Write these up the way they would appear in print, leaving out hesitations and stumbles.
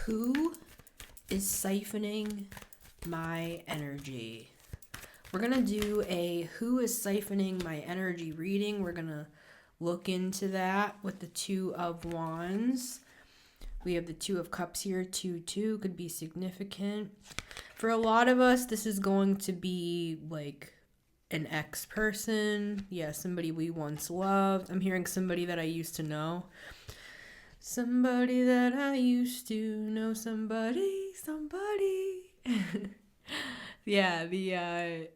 Who is siphoning my energy? We're going to do a who is siphoning my energy reading. We're going to look into that with the Two of Wands. We have the Two of Cups here. 2 could be significant. For a lot of us, this is going to be like an ex-person. Yeah, somebody we once loved. I'm hearing somebody that I used to know. Somebody that I used to know. Somebody. Yeah, the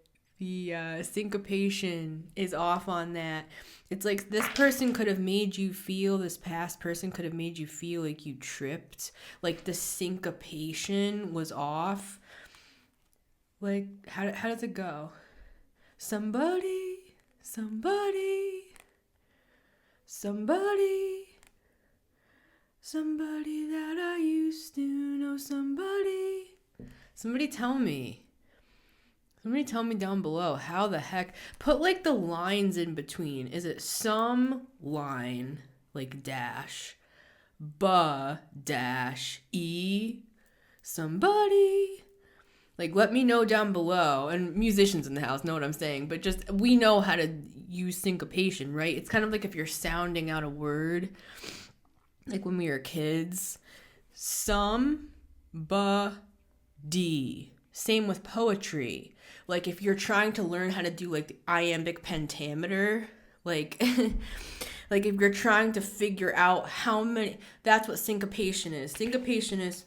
syncopation is off on that. It's like this person could have made you feel, this past person could have made you feel like you tripped. Like the syncopation was off. Like, how does it go? Somebody that I used to know. Somebody tell me down below how the heck. Put like the lines in between. Is it some line like dash, dash, somebody? Like, let me know down below. And musicians in the house know what I'm saying. But just, we know how to use syncopation, right? It's kind of like if you're sounding out a word. Like when we were kids. Somebody. Same with poetry. Like if you're trying to learn how to do like the iambic pentameter. Like, like if you're trying to figure out how many. That's what syncopation is. Syncopation is.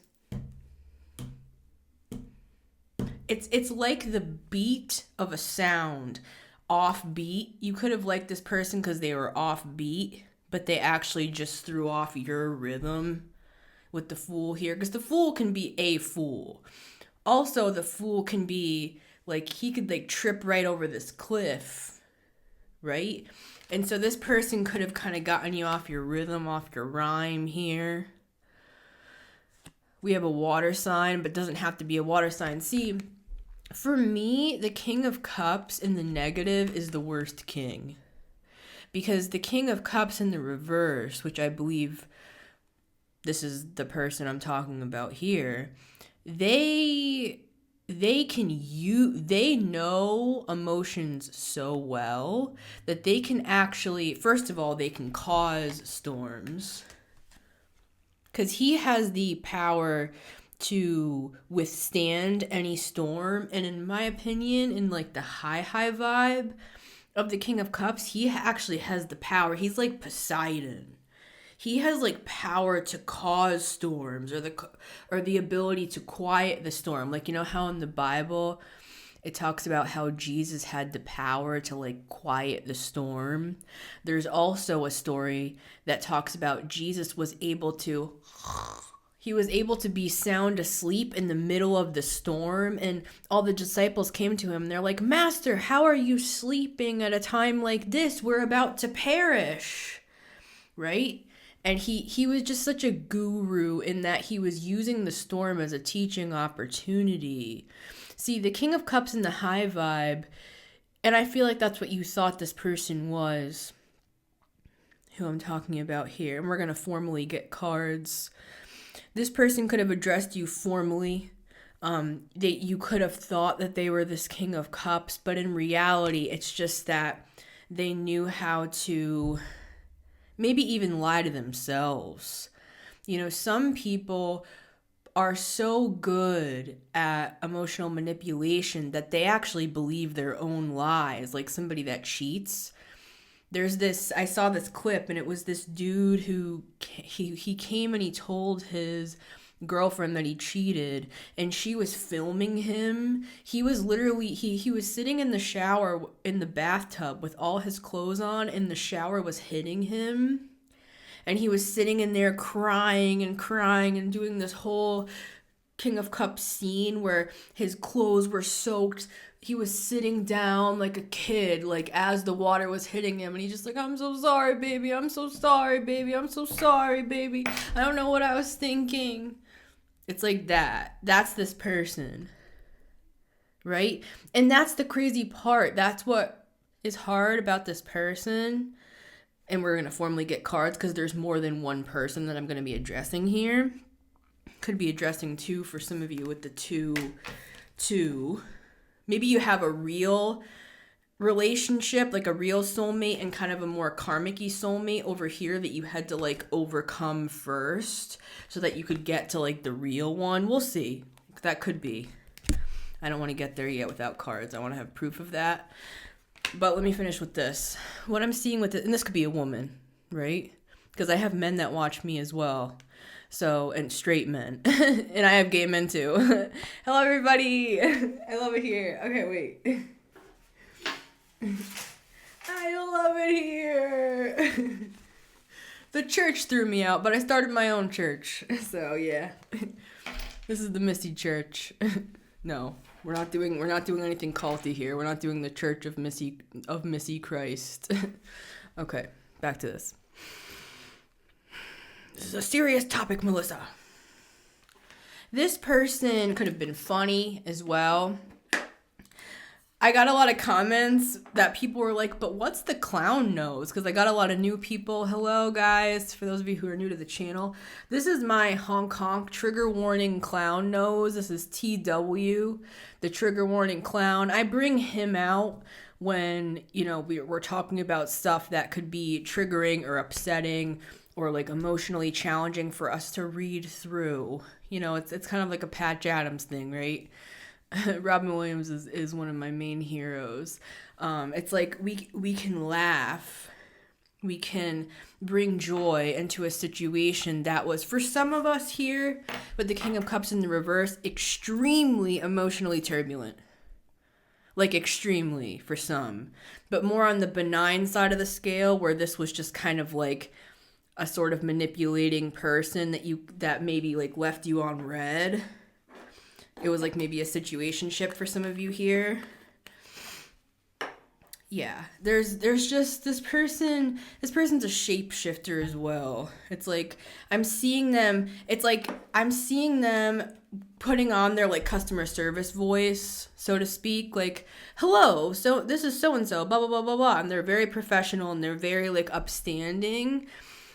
It's like the beat of a sound, off beat. You could have liked this person because they were off beat, but they actually just threw off your rhythm with the Fool here. Because the Fool can be a fool. Also, the Fool can be, like, he could, like, trip right over this cliff, right? And so this person could have kind of gotten you off your rhythm, off your rhyme here. We have a water sign, but doesn't have to be a water sign. See, for me, the King of Cups in the negative is the worst king. Because the King of Cups in the reverse, which I believe this is the person I'm talking about here, they know emotions so well that they can actually, first of all, they can cause storms. Because he has the power to withstand any storm. And in my opinion, in like the high vibe of the King of Cups, he actually has the power. He's like Poseidon. He has like power to cause storms or the ability to quiet the storm. Like, you know how in the Bible it talks about how Jesus had the power to like quiet the storm. There's also a story that talks about Jesus was able to be sound asleep in the middle of the storm, and all the disciples came to him and they're like, "Master, how are you sleeping at a time like this? We're about to perish." Right? And he was just such a guru in that he was using the storm as a teaching opportunity. See, the King of Cups in the high vibe, and I feel like that's what you thought this person was, who I'm talking about here. And we're going to formally get cards. This person could have addressed you formally. You could have thought that they were this King of Cups, but in reality, it's just that they knew how to maybe even lie to themselves. You know, some people are so good at emotional manipulation that they actually believe their own lies, like somebody that cheats. I saw this clip, and it was this dude who he came and he told his girlfriend that he cheated, and she was filming him. He was literally, he was sitting in the shower in the bathtub with all his clothes on, and the shower was hitting him. And he was sitting in there crying and doing this whole King of Cups scene where his clothes were soaked. He was sitting down like a kid, like as the water was hitting him. And he's just like, "I'm so sorry, baby. I'm so sorry, baby. I'm so sorry, baby. I don't know what I was thinking." It's like that. That's this person. Right? And that's the crazy part. That's what is hard about this person. And we're going to formally get cards because there's more than one person that I'm going to be addressing here. Could be addressing two for some of you with the two. Maybe you have a real relationship, like a real soulmate, and kind of a more karmic-y soulmate over here that you had to like overcome first so that you could get to like the real one. We'll see. That could be. I don't want to get there yet without cards. I want to have proof of that. But let me finish with this. What I'm seeing with it, and this could be a woman, right? Because I have men that watch me as well. So, and straight men. And I have gay men too. Hello, everybody. I love it here. Okay, wait. I love it here. The church threw me out, but I started my own church. So, yeah. This is the Missy church. No, we're not doing anything culty here. We're not doing the Church of Missy Christ. Okay, back to this. This is a serious topic, Melissa. This person could have been funny as well. I got a lot of comments that people were like, but what's the clown nose? Because I got a lot of new people. Hello, guys. For those of you who are new to the channel, this is my honk honk trigger warning clown nose. This is TW, the trigger warning clown. I bring him out when, you know, we're talking about stuff that could be triggering or upsetting or like emotionally challenging for us to read through. You know, it's kind of like a Patch Adams thing, right? Robin Williams is one of my main heroes. It's like we can laugh. We can bring joy into a situation that was, for some of us here, with the King of Cups in the reverse, extremely emotionally turbulent. Like extremely for some. But more on the benign side of the scale, where this was just kind of like a sort of manipulating person that maybe like left you on red. It was like maybe a situationship for some of you here. Yeah, there's just this person's a shapeshifter as well. It's like I'm seeing them putting on their like customer service voice, so to speak, like, hello, so this is so and so, blah blah blah blah blah, and they're very professional and they're very like upstanding.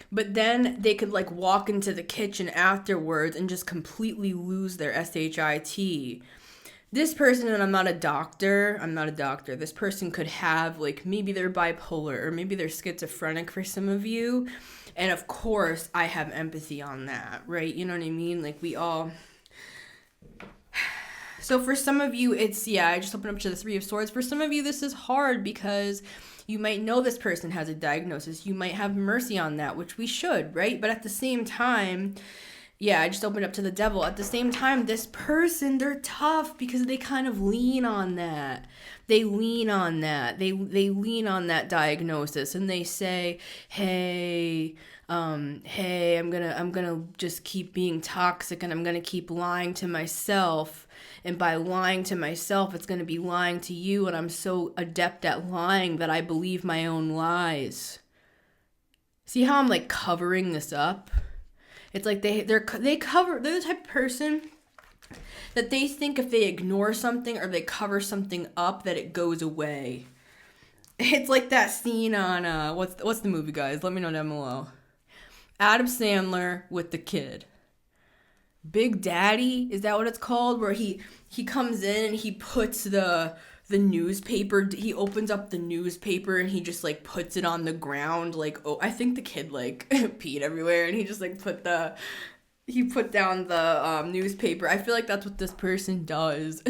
But then they could like walk into the kitchen afterwards and just completely lose their SHIT. This person, and I'm not a doctor, this person could have like maybe they're bipolar or maybe they're schizophrenic for some of you. And of course I have empathy on that, right? You know what I mean? Like we all... So for some of you, it's, yeah, I just opened up to the Three of Swords. For some of you, this is hard because you might know this person has a diagnosis. You might have mercy on that, which we should, right? But at the same time, yeah, I just opened up to the Devil. At the same time, this person, they're tough because they kind of lean on that. They lean on that. They lean on that diagnosis and they say, hey, I'm gonna just keep being toxic and I'm gonna keep lying to myself. And by lying to myself, it's going to be lying to you. And I'm so adept at lying that I believe my own lies. See how I'm like covering this up? It's like they're the type of person that they think if they ignore something or they cover something up that it goes away. It's like that scene on what's the movie, guys? Let me know down below. Adam Sandler with the kid. Big Daddy, is that what it's called? Where he comes in and he puts the newspaper, he opens up the newspaper and he just like puts it on the ground, like, oh, I think the kid like peed everywhere and he just like put down the newspaper. I feel like that's what this person does.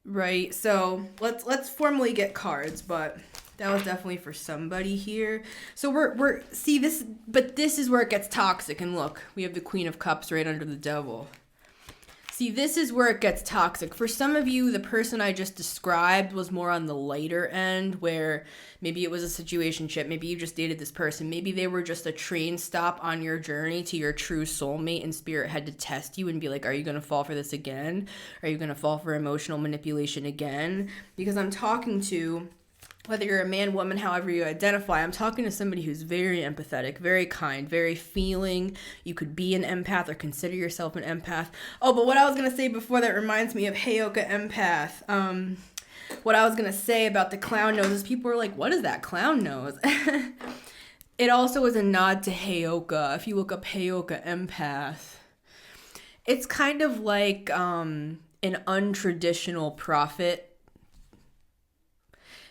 Right? So let's formally get cards, but that was definitely for somebody here. So we're see this, but this is where it gets toxic. And look, we have the Queen of Cups right under the Devil. See, this is where it gets toxic. For some of you, the person I just described was more on the lighter end, where maybe it was a situationship. Maybe you just dated this person. Maybe they were just a train stop on your journey to your true soulmate, and Spirit had to test you and be like, are you going to fall for this again? Are you going to fall for emotional manipulation again? Because I'm talking to... whether you're a man, woman, however you identify, I'm talking to somebody who's very empathetic, very kind, very feeling. You could be an empath or consider yourself an empath. Oh, but what I was going to say before that reminds me of Heyoka Empath. What I was going to say about the clown nose is people are like, what is that clown nose? It also is a nod to Heyoka. If you look up Heyoka empath, it's kind of like an untraditional prophet.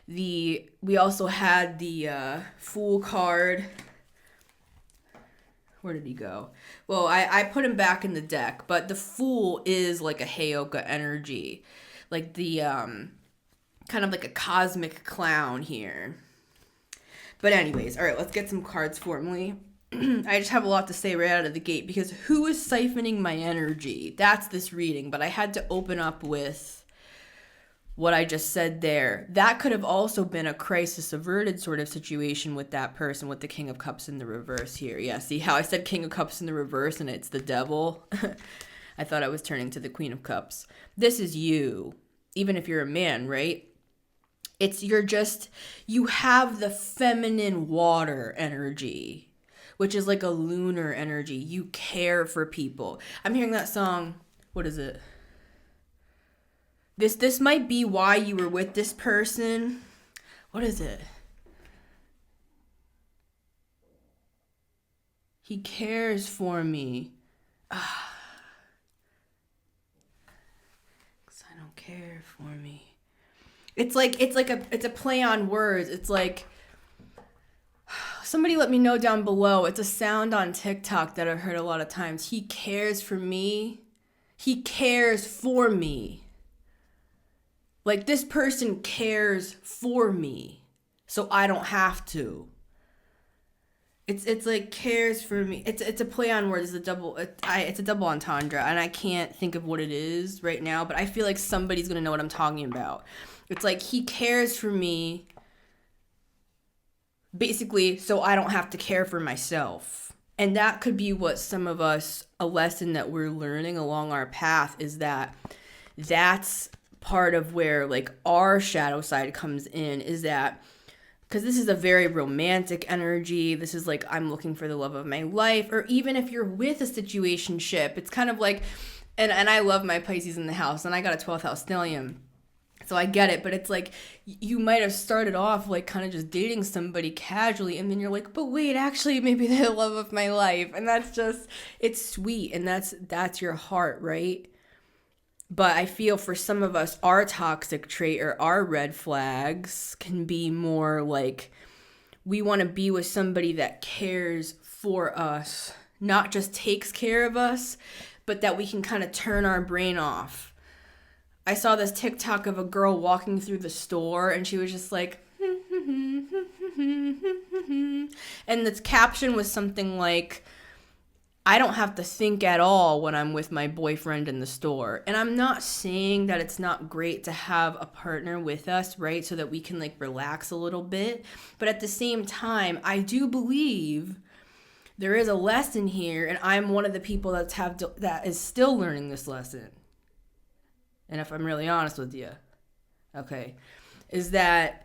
We also had the Fool card. Where did he go? Well, I put him back in the deck, but the Fool is like a Heyoka energy. Like the kind of like a cosmic clown here. But anyways, all right, let's get some cards formally. I just have a lot to say right out of the gate because who is siphoning my energy? That's this reading, but I had to open up with what I just said there. That could have also been a crisis averted sort of situation with that person with the King of Cups in the reverse here. Yeah, see how I said King of Cups in the reverse and it's the devil? I thought I was turning to the Queen of Cups. This is you, even if you're a man, right? You have the feminine water energy, which is like a lunar energy. You care for people. I'm hearing that song. What is it? This might be why you were with this person. What is it? He cares for me. 'Cause I don't care for me. It's a play on words. It's like, somebody let me know down below. It's a sound on TikTok that I've heard a lot of times. He cares for me. He cares for me. Like, this person cares for me, so I don't have to. It's like cares for me. It's a play on words. It's a double entendre, and I can't think of what it is right now. But I feel like somebody's gonna know what I'm talking about. It's like he cares for me, basically, so I don't have to care for myself. And that could be what some of us, a lesson that we're learning along our path is that's part of where like our shadow side comes in, is that because this is a very romantic energy. This is like, I'm looking for the love of my life. Or even if you're with a situationship, it's kind of like, and I love my Pisces in the house, and I got a 12th house stellium. So I get it, but it's like you might have started off like kind of just dating somebody casually, and then you're like, but wait, actually maybe they're the love of my life. And that's just, it's sweet, and that's your heart, right? But I feel for some of us, our toxic trait or our red flags can be more like we want to be with somebody that cares for us, not just takes care of us, but that we can kind of turn our brain off. I saw this TikTok of a girl walking through the store, and she was just like, and the caption was something like, I don't have to think at all when I'm with my boyfriend in the store. And I'm not saying that it's not great to have a partner with us, right? So that we can like relax a little bit. But at the same time, I do believe there is a lesson here, and I'm one of the people that is still learning this lesson. And if I'm really honest with you, okay, is that's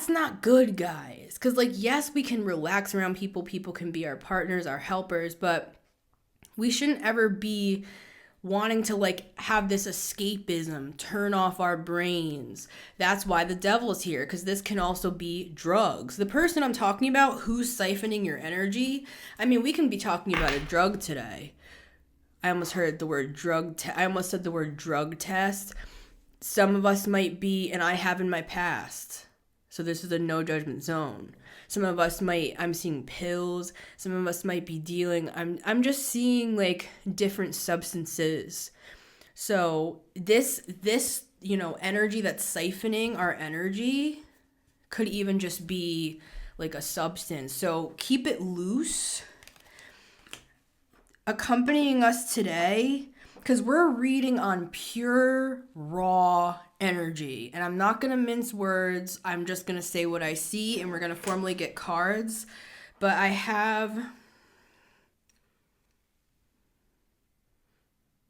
not good, guys. Because, like, yes, we can relax around people. People can be our partners, our helpers. But we shouldn't ever be wanting to, like, have this escapism, turn off our brains. That's why the devil is here. Because this can also be drugs. The person I'm talking about who's siphoning your energy, I mean, we can be talking about a drug today. I almost heard the word I almost said the word drug test. Some of us might be, and I have in my past. So this is a no judgment zone. Some of us I'm seeing pills. Some of us might be dealing, I'm just seeing like different substances. So this, energy that's siphoning our energy could even just be like a substance. So keep it loose. Accompanying us today, because we're reading on pure, raw energy. And I'm not going to mince words. I'm just going to say what I see, and we're going to formally get cards. But I have...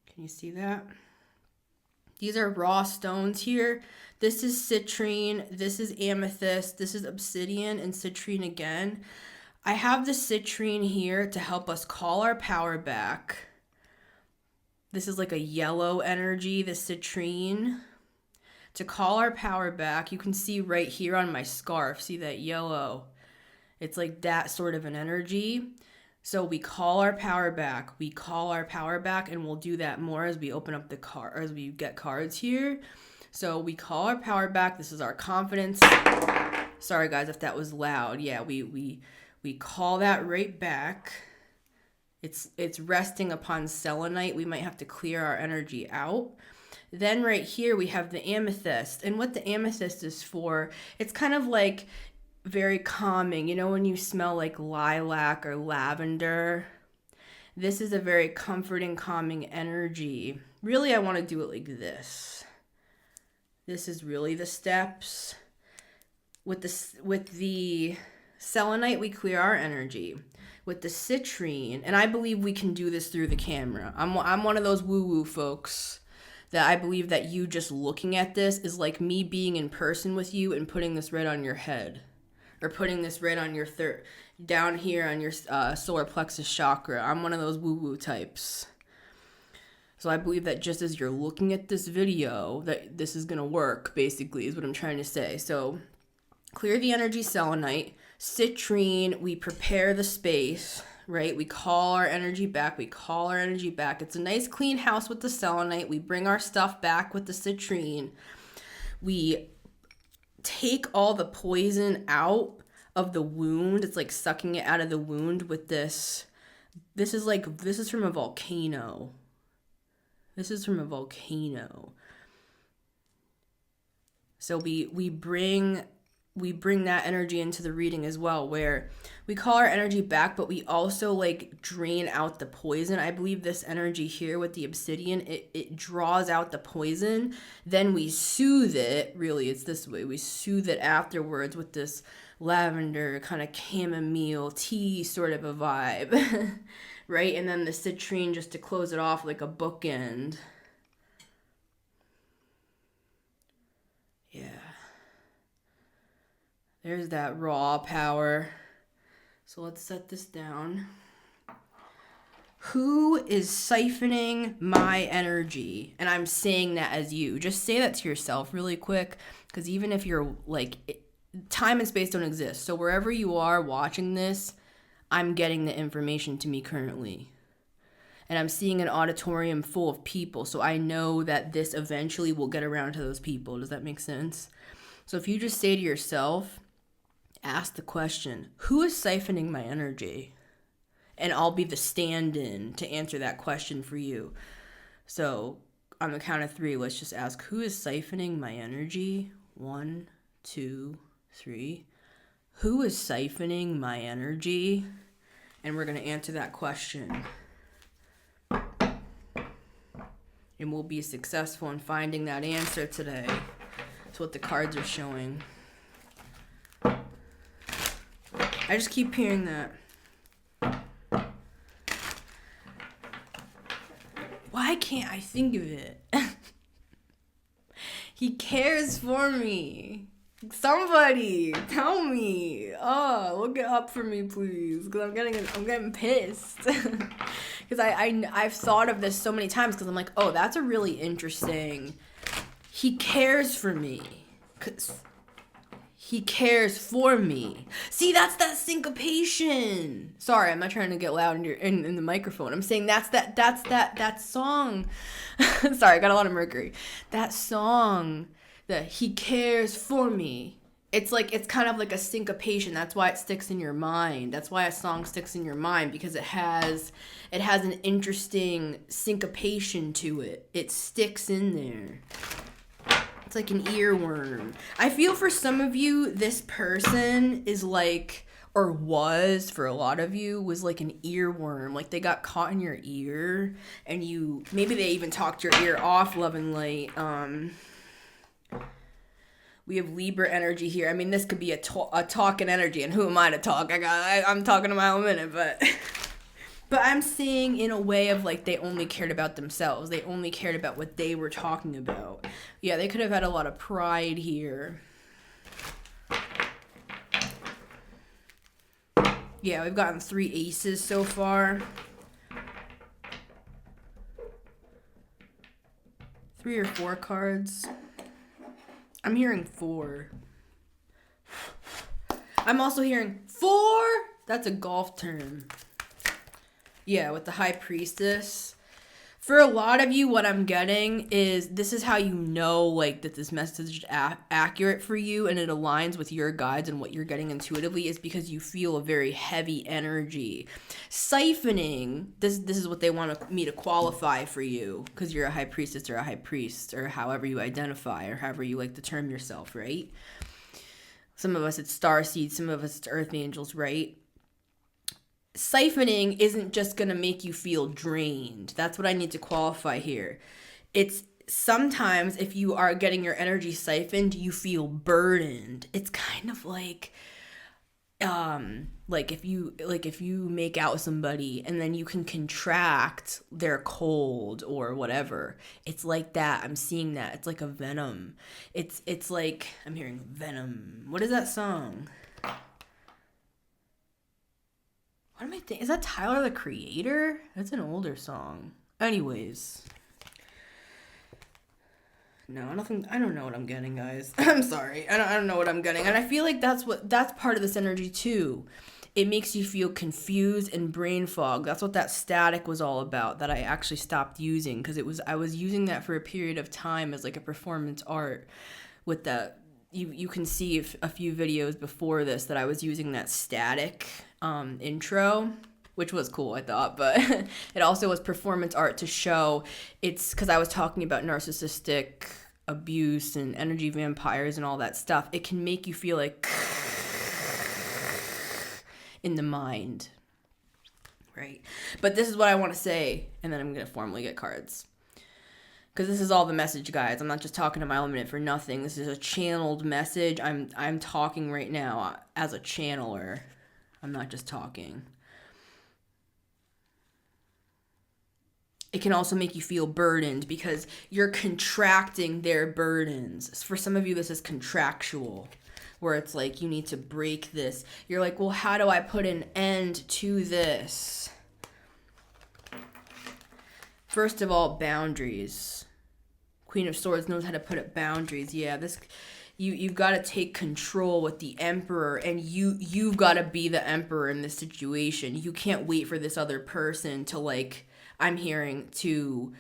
Can you see that? These are raw stones here. This is citrine. This is amethyst. This is obsidian and citrine again. I have the citrine here to help us call our power back. This is like a yellow energy, the citrine. To call our power back, you can see right here on my scarf, see that yellow? It's like that sort of an energy. So we call our power back. We call our power back, and we'll do that more as we open up the card, as we get cards here. So we call our power back. This is our confidence. Sorry guys if that was loud. Yeah, we call that right back. It's resting upon selenite. We might have to clear our energy out. Then right here we have the amethyst. And what the amethyst is for, it's kind of like very calming. You know when you smell like lilac or lavender? This is a very comforting, calming energy. Really, I want to do it like this. This is really the steps. With the selenite, we clear our energy. With the citrine, and I believe we can do this through the camera. I'm one of those woo-woo folks that I believe that you just looking at this is like me being in person with you and putting this right on your head. Or putting this right on your down here on your solar plexus chakra. I'm one of those woo-woo types. So I believe that just as you're looking at this video, that this is going to work, basically, is what I'm trying to say. So clear the energy selenite. Citrine, we prepare the space, right? We call our energy back. We call our energy back. It's a nice clean house with the selenite. We bring our stuff back with the citrine. We take all the poison out of the wound. It's like sucking it out of the wound with this. This is from a volcano. This is from a volcano. So we bring that energy into the reading as well, where we call our energy back, but we also like drain out the poison. I believe this energy here with the obsidian, it draws out the poison. Then we soothe it. Really, it's this way. We soothe it afterwards with this lavender kind of chamomile tea sort of a vibe, right? And then the citrine just to close it off like a bookend. Yeah. There's that raw power. So let's set this down. Who is siphoning my energy? And I'm saying that as you. Just say that to yourself really quick. Because even if you're like, time and space don't exist. So wherever you are watching this, I'm getting the information to me currently. And I'm seeing an auditorium full of people. So I know that this eventually will get around to those people. Does that make sense? So if you just say to yourself, ask the question, who is siphoning my energy? And I'll be the stand-in to answer that question for you. So on the count of 3, let's just ask, who is siphoning my energy? 1, 2, 3. Who is siphoning my energy? And we're going to answer that question. And we'll be successful in finding that answer today. That's what the cards are showing. I just keep hearing that. Why can't I think of it? He cares for me. Somebody tell me. Oh, look it up for me, please. Because I'm getting pissed. Because I've thought of this so many times. Because I'm like, oh, that's a really interesting. He cares for me. Because he cares for me. See, that's that syncopation. Sorry, I'm not trying to get loud in the microphone. I'm saying that's that song. Sorry, I got a lot of mercury. That song, that he cares for me. It's kind of like a syncopation. That's why it sticks in your mind. That's why a song sticks in your mind, because it has an interesting syncopation to it. It sticks in there. It's like an earworm. I feel for some of you, this person is like, or was for a lot of you, was like an earworm. Like they got caught in your ear, and maybe they even talked your ear off, love and light. We have Libra energy here. I mean, this could be a talking energy, and who am I to talk? I'm talking a mile a minute, but I'm saying in a way of like they only cared about themselves. They only cared about what they were talking about. Yeah, they could have had a lot of pride here. Yeah, we've gotten 3 aces so far. 3 or 4 cards. I'm hearing 4. I'm also hearing 4. That's a golf term. Yeah, with the high priestess. For a lot of you, what I'm getting is this is how you know like that this message is accurate for you and it aligns with your guides and what you're getting intuitively is because you feel a very heavy energy. Siphoning, this is what they want me to qualify for you because you're a high priestess or a high priest or however you identify or however you like to term yourself, right? Some of us it's starseeds, some of us it's earth angels, right? Siphoning isn't just going to make you feel drained. That's what I need to qualify here. It's sometimes if you are getting your energy siphoned, you feel burdened. It's kind of like if you make out with somebody and then you can contract their cold or whatever. It's like that. I'm seeing that. It's like a venom. It's like I'm hearing venom. What is that song? What am I thinking? Is that Tyler, the Creator? That's an older song. Anyways. No, I don't know what I'm getting, guys. I'm sorry. I don't know what I'm getting. And I feel like that's part of this energy too. It makes you feel confused and brain fog. That's what that static was all about that I actually stopped using because I was using that for a period of time as like a performance art with that. You can see a few videos before this that I was using that static intro, which was cool, I thought, but it also was performance art to show it's because I was talking about narcissistic abuse and energy vampires and all that stuff. It can make you feel like in the mind, right? But this is what I want to say, and then I'm going to formally get cards. Because this is all the message, guys. I'm not just talking to my element for nothing. This is a channeled message. I'm talking right now as a channeler. I'm not just talking. It can also make you feel burdened because you're contracting their burdens. For some of you, this is contractual, where it's like you need to break this. You're like, well, how do I put an end to this? First of all, boundaries. Queen of Swords knows how to put up boundaries. Yeah, you've got to take control with the Emperor, and you've got to be the Emperor in this situation. You can't wait for this other person to, like, I'm hearing, to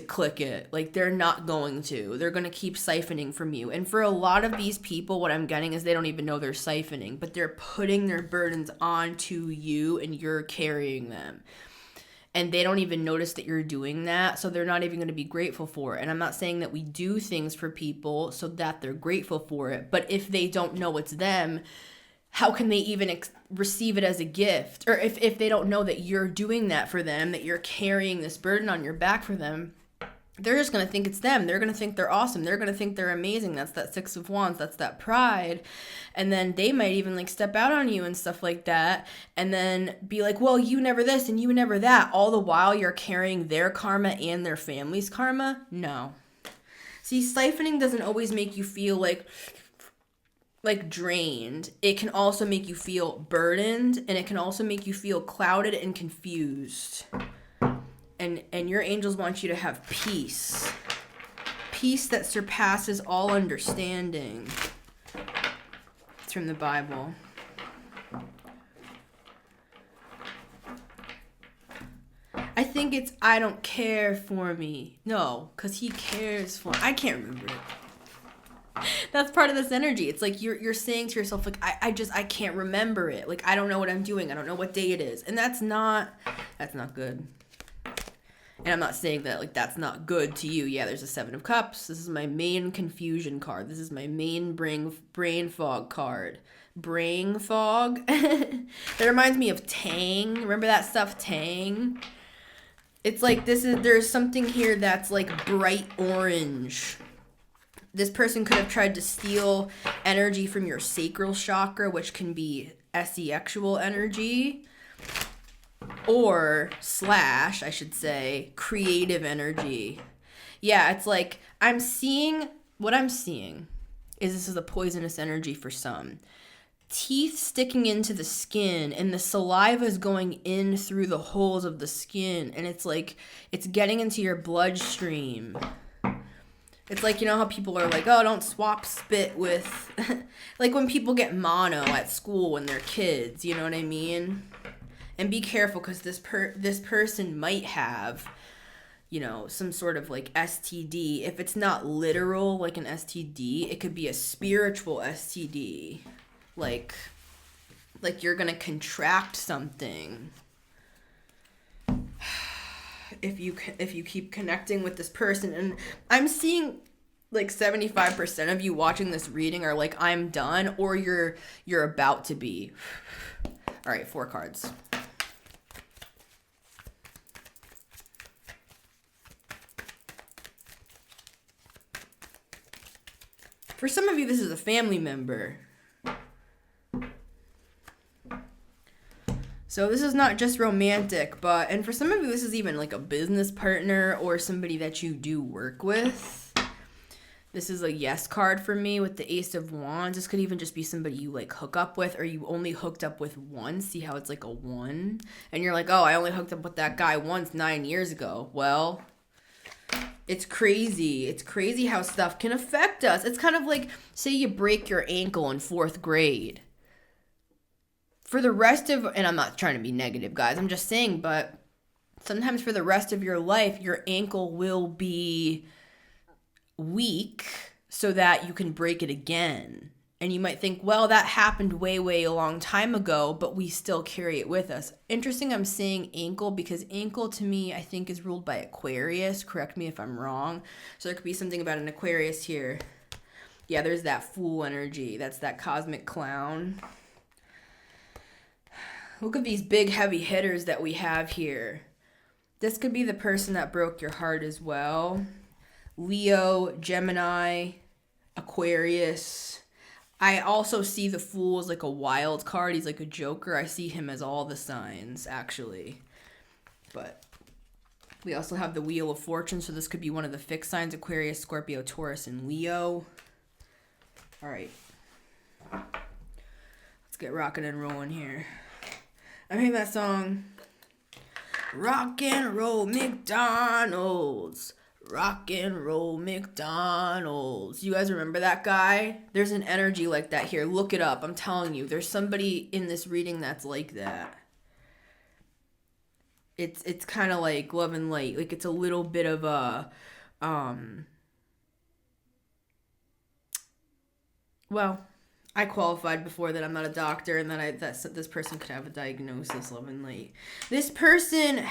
click it. Like, they're not going to. They're going to keep siphoning from you. And for a lot of these people, what I'm getting is they don't even know they're siphoning, but they're putting their burdens onto you, and you're carrying them. And they don't even notice that you're doing that, so they're not even going to be grateful for it. And I'm not saying that we do things for people so that they're grateful for it, but if they don't know it's them, how can they even receive it as a gift? Or if they don't know that you're doing that for them, that you're carrying this burden on your back for them, they're just going to think it's them. They're going to think they're awesome. They're going to think they're amazing. That's that 6 of Wands. That's that pride. And then they might even like step out on you and stuff like that. And then be like, well, you never this and you never that. All the while you're carrying their karma and their family's karma. No. See, siphoning doesn't always make you feel like drained. It can also make you feel burdened. And it can also make you feel clouded and confused. And your angels want you to have peace. Peace that surpasses all understanding. It's from the Bible. I think it's, I don't care for me. No, because he cares for me. I can't remember it. That's part of this energy. It's like you're saying to yourself, like, I can't remember it. Like, I don't know what I'm doing. I don't know what day it is. And that's not good. And I'm not saying that, like, that's not good to you. Yeah, there's a 7 of Cups. This is my main confusion card. This is my main brain fog card. Brain fog? That reminds me of Tang. Remember that stuff, Tang? It's like there's something here that's, like, bright orange. This person could have tried to steal energy from your sacral chakra, which can be sexual energy. Or / I should say, creative energy. Yeah, it's like, what I'm seeing is this is a poisonous energy for some. Teeth sticking into the skin, and the saliva is going in through the holes of the skin, and it's like, it's getting into your bloodstream. It's like, you know how people are like, oh, don't swap spit with, like when people get mono at school when they're kids, you know what I mean? And be careful, because this person might have, you know, some sort of like STD. If it's not literal, like an STD, it could be a spiritual STD. Like you're gonna contract something if you keep connecting with this person. And I'm seeing like 75% of you watching this reading are like, I'm done, or you're about to be. All right, 4 cards. For some of you, this is a family member. So this is not just romantic, and for some of you, this is even like a business partner or somebody that you do work with. This is a yes card for me with the Ace of Wands. This could even just be somebody you like hook up with, or you only hooked up with once. See how it's like a 1? And you're like, oh, I only hooked up with that guy once 9 years ago. Well, it's crazy. It's crazy how stuff can affect us. It's kind of like, say you break your ankle in 4th grade. For the rest of, and I'm not trying to be negative, guys, I'm just saying, but sometimes for the rest of your life, your ankle will be weak so that you can break it again. And you might think, well, that happened way, way a long time ago, but we still carry it with us. Interesting, I'm saying ankle, because ankle to me, I think, is ruled by Aquarius. Correct me if I'm wrong. So there could be something about an Aquarius here. Yeah, there's that Fool energy. That's that cosmic clown. Look at these big heavy hitters that we have here. This could be the person that broke your heart as well. Leo, Gemini, Aquarius. I also see the Fool as like a wild card. He's like a joker. I see him as all the signs, actually. But we also have the Wheel of Fortune, so this could be one of the fixed signs: Aquarius, Scorpio, Taurus, and Leo. All right. Let's get rocking and rolling here. I heard that song, Rock and Roll McDonald's, Rock and Roll McDonald's. You guys remember that guy? There's an energy like that here. Look it up. I'm telling you, there's somebody in this reading that's like that. It's kind of like Love and Light. Like, it's a little bit of a, well, I qualified before that I'm not a doctor, and that this person could have a diagnosis, Love and Light. This person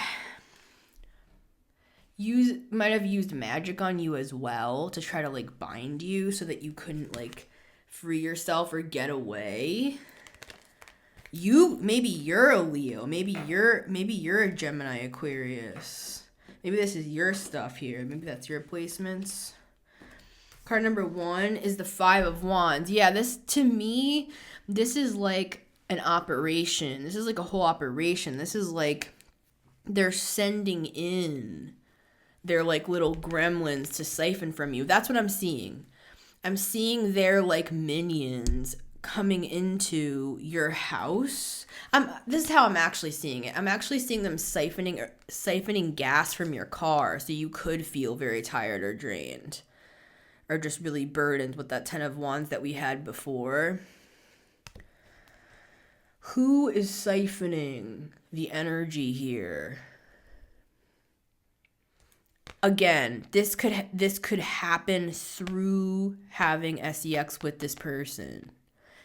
might have used magic on you as well to try to like bind you so that you couldn't like free yourself or get away. Maybe you're a Leo, maybe you're a Gemini, Aquarius. Maybe this is your stuff here. Maybe that's your placements. Card number 1 is the 5 of Wands. Yeah, to me, this is like an operation. This is like a whole operation. This is like they're sending in their like little gremlins to siphon from you. That's what I'm seeing. I'm seeing their like minions coming into your house. This is how I'm actually seeing it. I'm actually seeing them siphoning gas from your car, so you could feel very tired or drained, or just really burdened with that 10 of Wands that we had before. Who is siphoning the energy here? Again, this could happen through having sex with this person,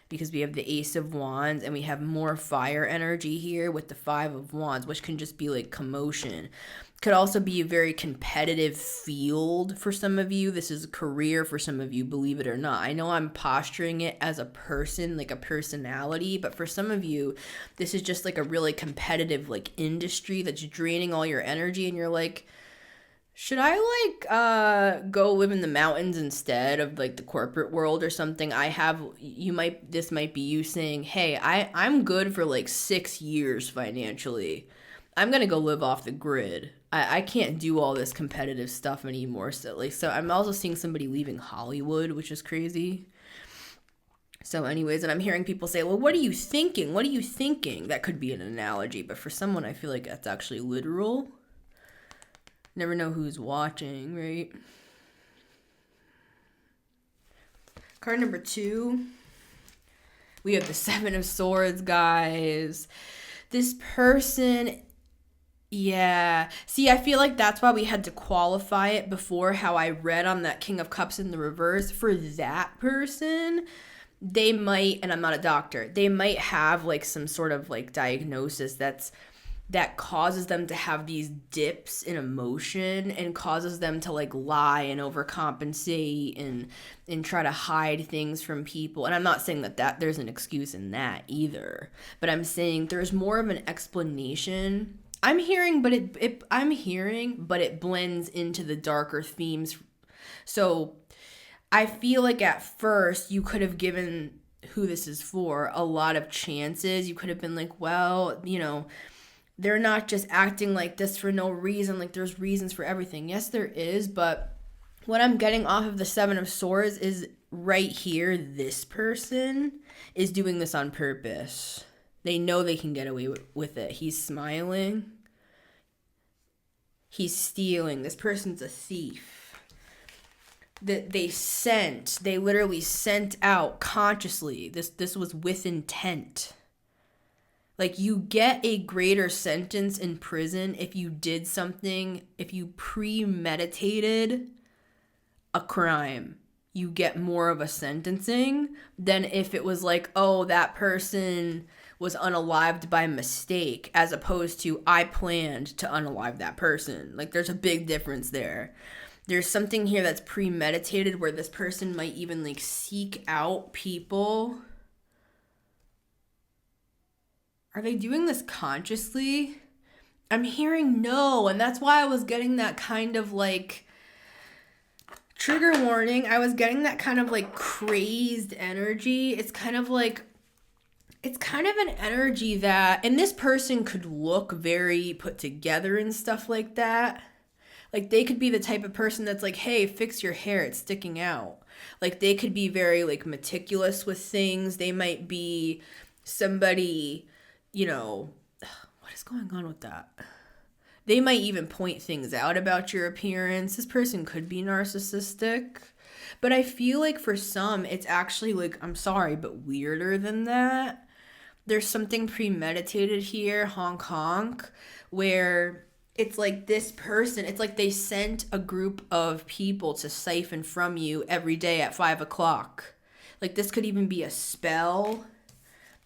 because we have the Ace of Wands and we have more fire energy here with the 5 of Wands, which can just be like commotion. Could also be a very competitive field for some of you. This is a career for some of you, believe it or not. I know I'm posturing it as a person, like a personality, but for some of you, this is just like a really competitive like industry that's draining all your energy, and you're like, should I like go live in the mountains instead of like the corporate world or something? This might be you saying, hey, I'm good for like 6 years financially. I'm gonna go live off the grid. I can't do all this competitive stuff anymore. So I'm also seeing somebody leaving Hollywood, which is crazy. So anyways, and I'm hearing people say, well, what are you thinking? What are you thinking? That could be an analogy, but for someone, I feel like that's actually literal. Never know who's watching, right? Card number 2. We have the Seven of Swords, guys. This person, yeah. See, I feel like that's why we had to qualify it before how I read on that King of Cups in the reverse. For that person, they might, and I'm not a doctor, they might have like some sort of like diagnosis that causes them to have these dips in emotion and causes them to like lie and overcompensate and try to hide things from people. And I'm not saying that there's an excuse in that either, but I'm saying there's more of an explanation. I'm hearing, but it blends into the darker themes. So I feel like at first you could have given who this is for a lot of chances. You could have been like, well, you know, they're not just acting like this for no reason. Like, there's reasons for everything. Yes, there is, but what I'm getting off of the Seven of Swords is right here, this person is doing this on purpose. They know they can get away with it. He's smiling. He's stealing. This person's a thief. That they literally sent out consciously. This was with intent. Like, you get a greater sentence in prison if you did something, if you premeditated a crime. You get more of a sentencing than if it was like, oh, that person was unalived by mistake, as opposed to I planned to unalive that person. Like, there's a big difference there. There's something here that's premeditated where this person might even like seek out people. Are they doing this consciously? I'm hearing no, and that's why I was getting that kind of like trigger warning. I was getting that kind of like crazed energy. It's kind of an energy that, and this person could look very put together and stuff like that. Like, they could be the type of person that's like, hey, fix your hair, it's sticking out. Like, they could be very like meticulous with things. They might be somebody, you know, what is going on with that? They might even point things out about your appearance. This person could be narcissistic. But I feel like for some, it's actually like, I'm sorry, but weirder than that. There's something premeditated here, honk honk, where it's like this person, it's like they sent a group of people to siphon from you every day at 5 o'clock. Like, this could even be a spell.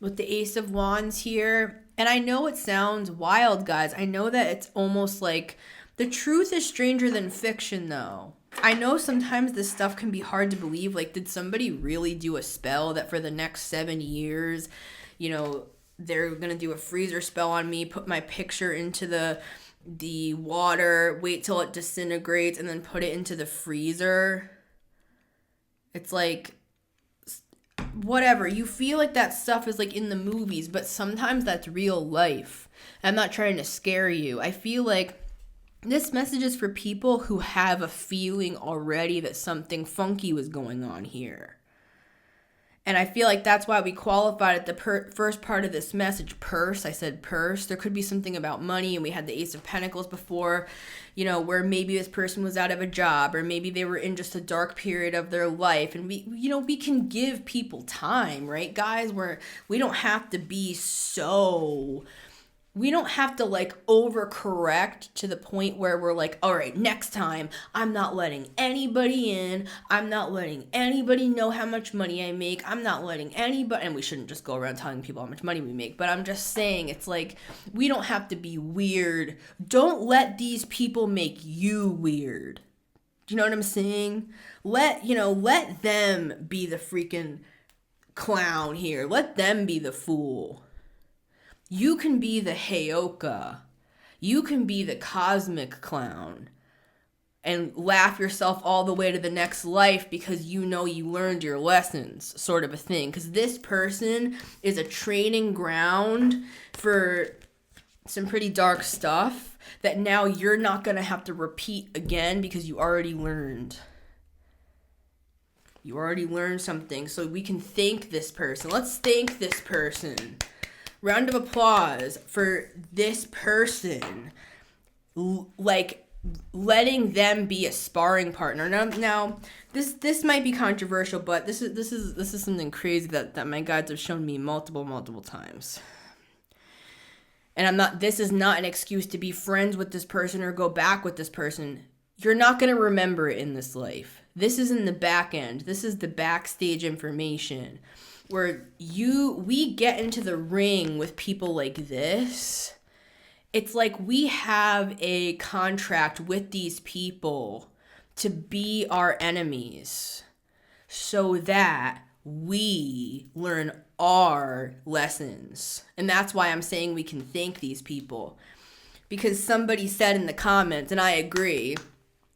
With the Ace of Wands here. And I know it sounds wild, guys. I know that it's almost like the truth is stranger than fiction, though. I know sometimes this stuff can be hard to believe. Like, did somebody really do a spell that for the next 7 years, you know, they're going to do a freezer spell on me, put my picture into the water, wait till it disintegrates, and then put it into the freezer? It's like, whatever, you feel like that stuff is like in the movies, but sometimes that's real life. I'm not trying to scare you. I feel like this message is for people who have a feeling already that something funky was going on here. And I feel like that's why we qualified at the first part of this message, purse. I said purse. There could be something about money, and we had the Ace of Pentacles before, you know, where maybe this person was out of a job, or maybe they were in just a dark period of their life. And we can give people time, right, guys? Where we don't have to be so... We don't have to like overcorrect to the point where we're like, all right, next time I'm not letting anybody in. I'm not letting anybody know how much money I make. I'm not letting anybody, and we shouldn't just go around telling people how much money we make, but I'm just saying, it's like, we don't have to be weird. Don't let these people make you weird. Do you know what I'm saying? Let them be the freaking clown here. Let them be the fool. You can be the Heyoka. You can be the cosmic clown and laugh yourself all the way to the next life because you know you learned your lessons, sort of a thing. Because this person is a training ground for some pretty dark stuff that now you're not going to have to repeat again because you already learned. You already learned something, so we can thank this person. Let's thank this person. Round of applause for this person. Like, letting them be a sparring partner. Now this might be controversial, but this is something crazy that my guides have shown me multiple times. And this is not an excuse to be friends with this person or go back with this person. You're not going to remember it in this life. This is in the back end. This is the backstage information where we get into the ring with people like this. It's like we have a contract with these people to be our enemies so that we learn our lessons. And that's why I'm saying we can thank these people. Because somebody said in the comments, and I agree,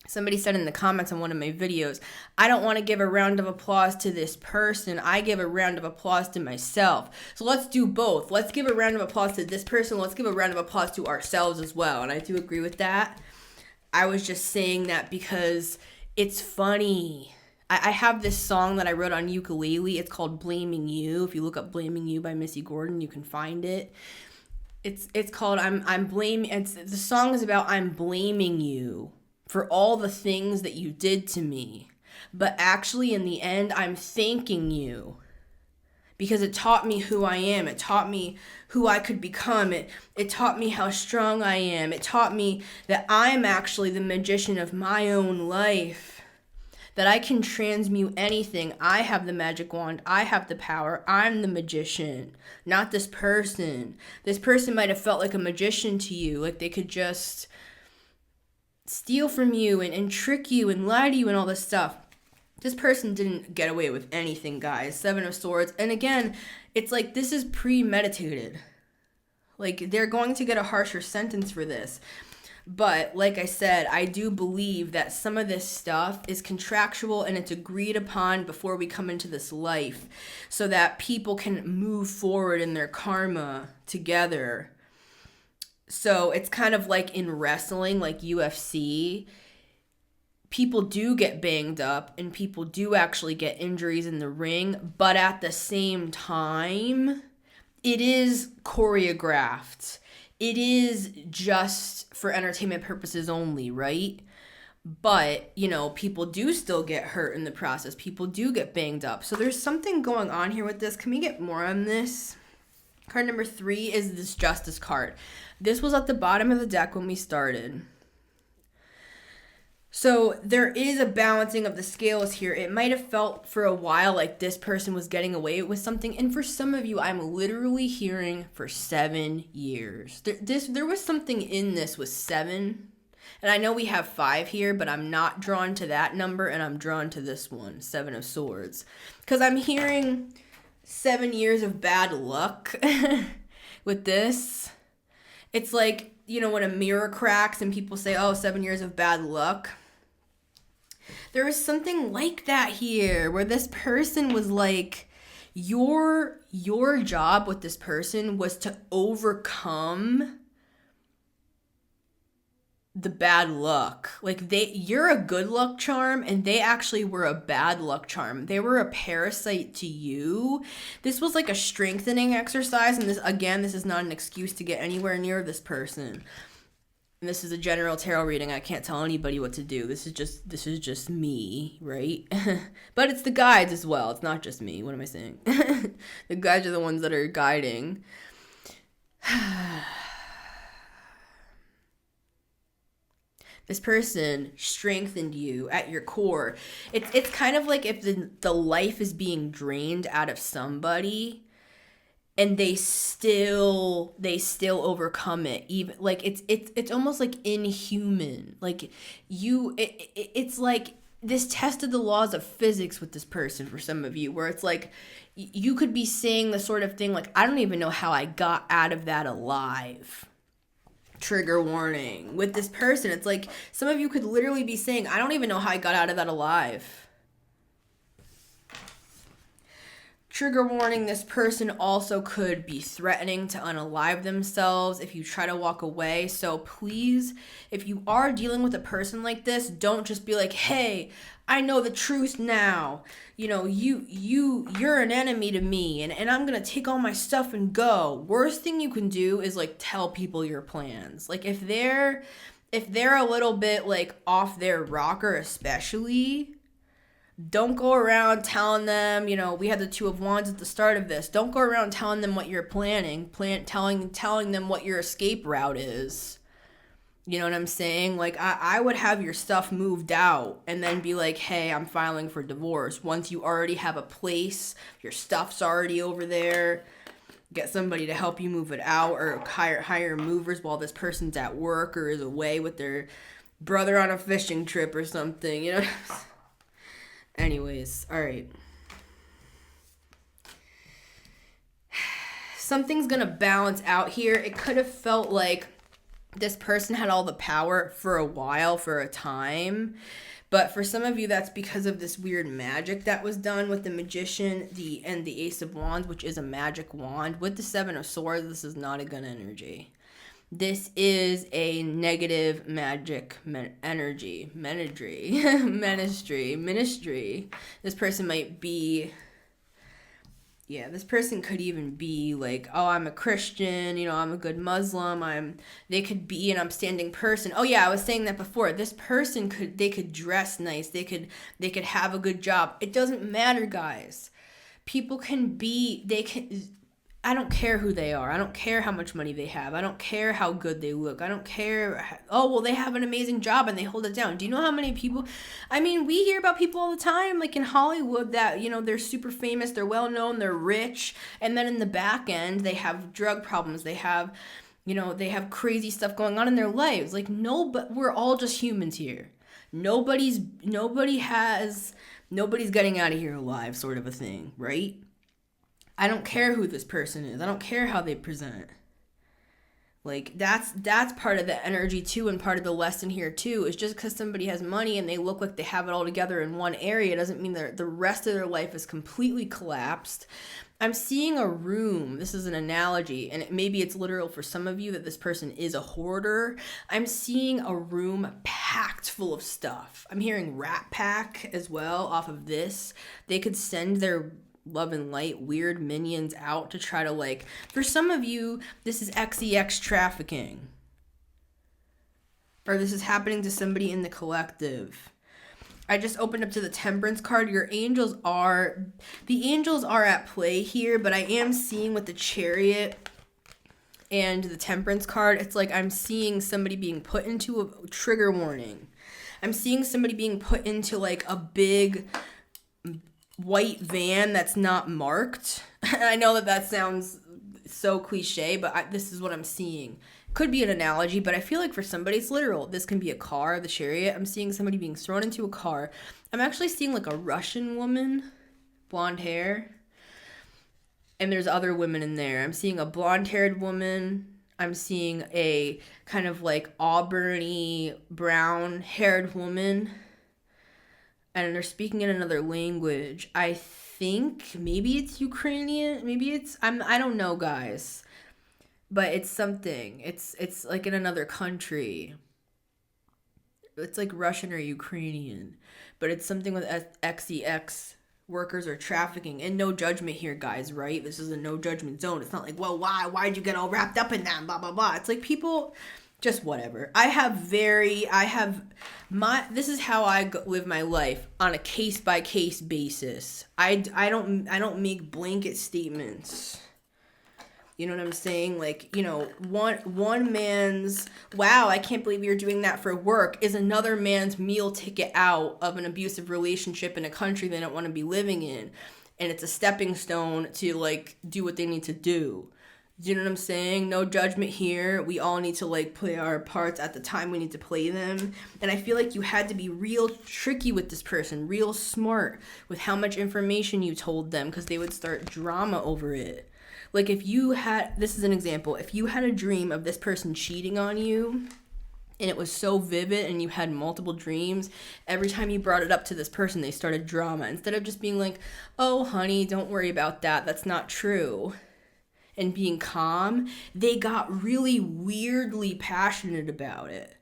somebody said in the comments on one of my videos, I don't want to give a round of applause to this person. I give a round of applause to myself. So let's do both. Let's give a round of applause to this person. Let's give a round of applause to ourselves as well. And I do agree with that. I was just saying that because it's funny. I have this song that I wrote on ukulele. It's called Blaming You. If you look up Blaming You by Missy Gordon, you can find it. It's called I'm blaming. The song is about I'm blaming you for all the things that you did to me. But actually, in the end, I'm thanking you because it taught me who I am. It taught me who I could become. It taught me how strong I am. It taught me that I'm actually the magician of my own life, that I can transmute anything. I have the magic wand. I have the power. I'm the magician, not this person. This person might have felt like a magician to you, like they could just steal from you and trick you and lie to you and all this stuff. This person didn't get away with anything, guys. 7 of Swords. And again, it's like this is premeditated. Like they're going to get a harsher sentence for this. But like I said, I do believe that some of this stuff is contractual and it's agreed upon before we come into this life so that people can move forward in their karma together. So it's kind of like in wrestling, like UFC. People do get banged up and people do actually get injuries in the ring. But at the same time, it is choreographed. It is just for entertainment purposes only, right? But, people do still get hurt in the process. People do get banged up. So there's something going on here with this. Can we get more on this? Card number 3 is this Justice card. This was at the bottom of the deck when we started. So there is a balancing of the scales here. It might have felt for a while like this person was getting away with something. And for some of you, I'm literally hearing for 7 years. There was something in this with 7. And I know we have 5 here, but I'm not drawn to that number. And I'm drawn to this one, 7 of Swords. Because I'm hearing 7 years of bad luck with this. It's like, when a mirror cracks and people say, 7 years of bad luck. There was something like that here where this person was like, your job with this person was to overcome the bad luck. Like you're a good luck charm and they actually were a bad luck charm. They were a parasite to you. This was like a strengthening exercise. And this is not an excuse to get anywhere near this person. And this is a general tarot reading. I can't tell anybody what to do. This is just me, right? But it's the guides as well. It's not just me. What am I saying? The guides are the ones that are guiding. This person strengthened you at your core. It's kind of like if the life is being drained out of somebody and they still overcome it. Even like it's almost like inhuman. Like it's like this tested the laws of physics with this person for some of you, where it's like you could be saying the sort of thing like, I don't even know how I got out of that alive. Trigger warning. With this person, it's like some of you could literally be saying, I don't even know how I got out of that alive. Trigger warning, this person also could be threatening to unalive themselves if you try to walk away. So please, if you are dealing with a person like this, don't just be like, hey, I know the truth now. You're an enemy to me and I'm going to take all my stuff and go. Worst thing you can do is like tell people your plans. Like if they're if they're a little bit like off their rocker, especially, don't go around telling them, we had the Two of Wands at the start of this. Don't go around telling them what you're planning, telling them what your escape route is. You know what I'm saying? Like, I would have your stuff moved out and then be like, hey, I'm filing for divorce. Once you already have a place, your stuff's already over there, get somebody to help you move it out, or hire movers while this person's at work or is away with their brother on a fishing trip or something, Anyways, all right. Something's gonna balance out here. It could have felt like this person had all the power for a while, for a time. But for some of you, that's because of this weird magic that was done with the Magician and the Ace of Wands, which is a magic wand. With the Seven of Swords, this is not a good energy. This is a negative magic energy. Ministry. This person might be... Yeah, this person could even be like, oh, I'm a Christian, I'm a good Muslim, they could be an upstanding person. Oh yeah, I was saying that before. This person they could dress nice, they could have a good job. It doesn't matter, guys. People I don't care who they are. I don't care how much money they have. I don't care how good they look. I don't care. Oh, well, they have an amazing job and they hold it down. Do you know how many people? I mean, we hear about people all the time, like in Hollywood, that, they're super famous, they're well known, they're rich. And then in the back end, they have drug problems. They have, they have crazy stuff going on in their lives. Like, no, but we're all just humans here. Nobody's getting out of here alive, sort of a thing, right? I don't care who this person is. I don't care how they present. Like, that's part of the energy too, and part of the lesson here too, is just because somebody has money and they look like they have it all together in one area doesn't mean that the rest of their life is completely collapsed. I'm seeing a room. This is an analogy, and maybe it's literal for some of you that this person is a hoarder. I'm seeing a room packed full of stuff. I'm hearing Rat Pack as well off of this. They could send their love and light weird minions out to try to, like, for some of you, this is XEX trafficking, or this is happening to somebody in the collective. I just opened up to the Temperance card. The angels are at play here, but I am seeing with the Chariot and the Temperance card, it's like I'm seeing somebody being put into a trigger warning. I'm seeing somebody being put into like a big white van that's not marked. I know that sounds so cliche, but this is what I'm seeing. Could be an analogy, but I feel like for somebody it's literal. This can be a car, the Chariot. I'm seeing somebody being thrown into a car. I'm actually seeing like a Russian woman, blonde hair, and there's other women in there. I'm seeing a blonde-haired woman. I'm seeing a kind of like auburny, brown-haired woman. And they're speaking in another language. I think maybe it's Ukrainian. Maybe it's I don't know, guys. But it's something. It's like in another country. It's like Russian or Ukrainian. But it's something with XEX. Workers are trafficking. And no judgment here, guys, right? This is a no judgment zone. It's not like, well, why'd you get all wrapped up in that? Blah, blah, blah. It's like people... Just whatever. This is how I live my life on a case-by-case basis. I don't make blanket statements. You know what I'm saying? Like, one man's, wow, I can't believe you're doing that for work, is another man's meal ticket out of an abusive relationship in a country they don't want to be living in. And it's a stepping stone to, like, do what they need to do. Do you know what I'm saying? No judgment here. We all need to, like, play our parts at the time we need to play them. And I feel like you had to be real tricky with this person, real smart with how much information you told them, because they would start drama over it. Like, if you had, this is an example, if you had a dream of this person cheating on you, and it was so vivid and you had multiple dreams, every time you brought it up to this person, they started drama. Instead of just being like, oh, honey, don't worry about that. That's not true. And being calm, they got really weirdly passionate about it.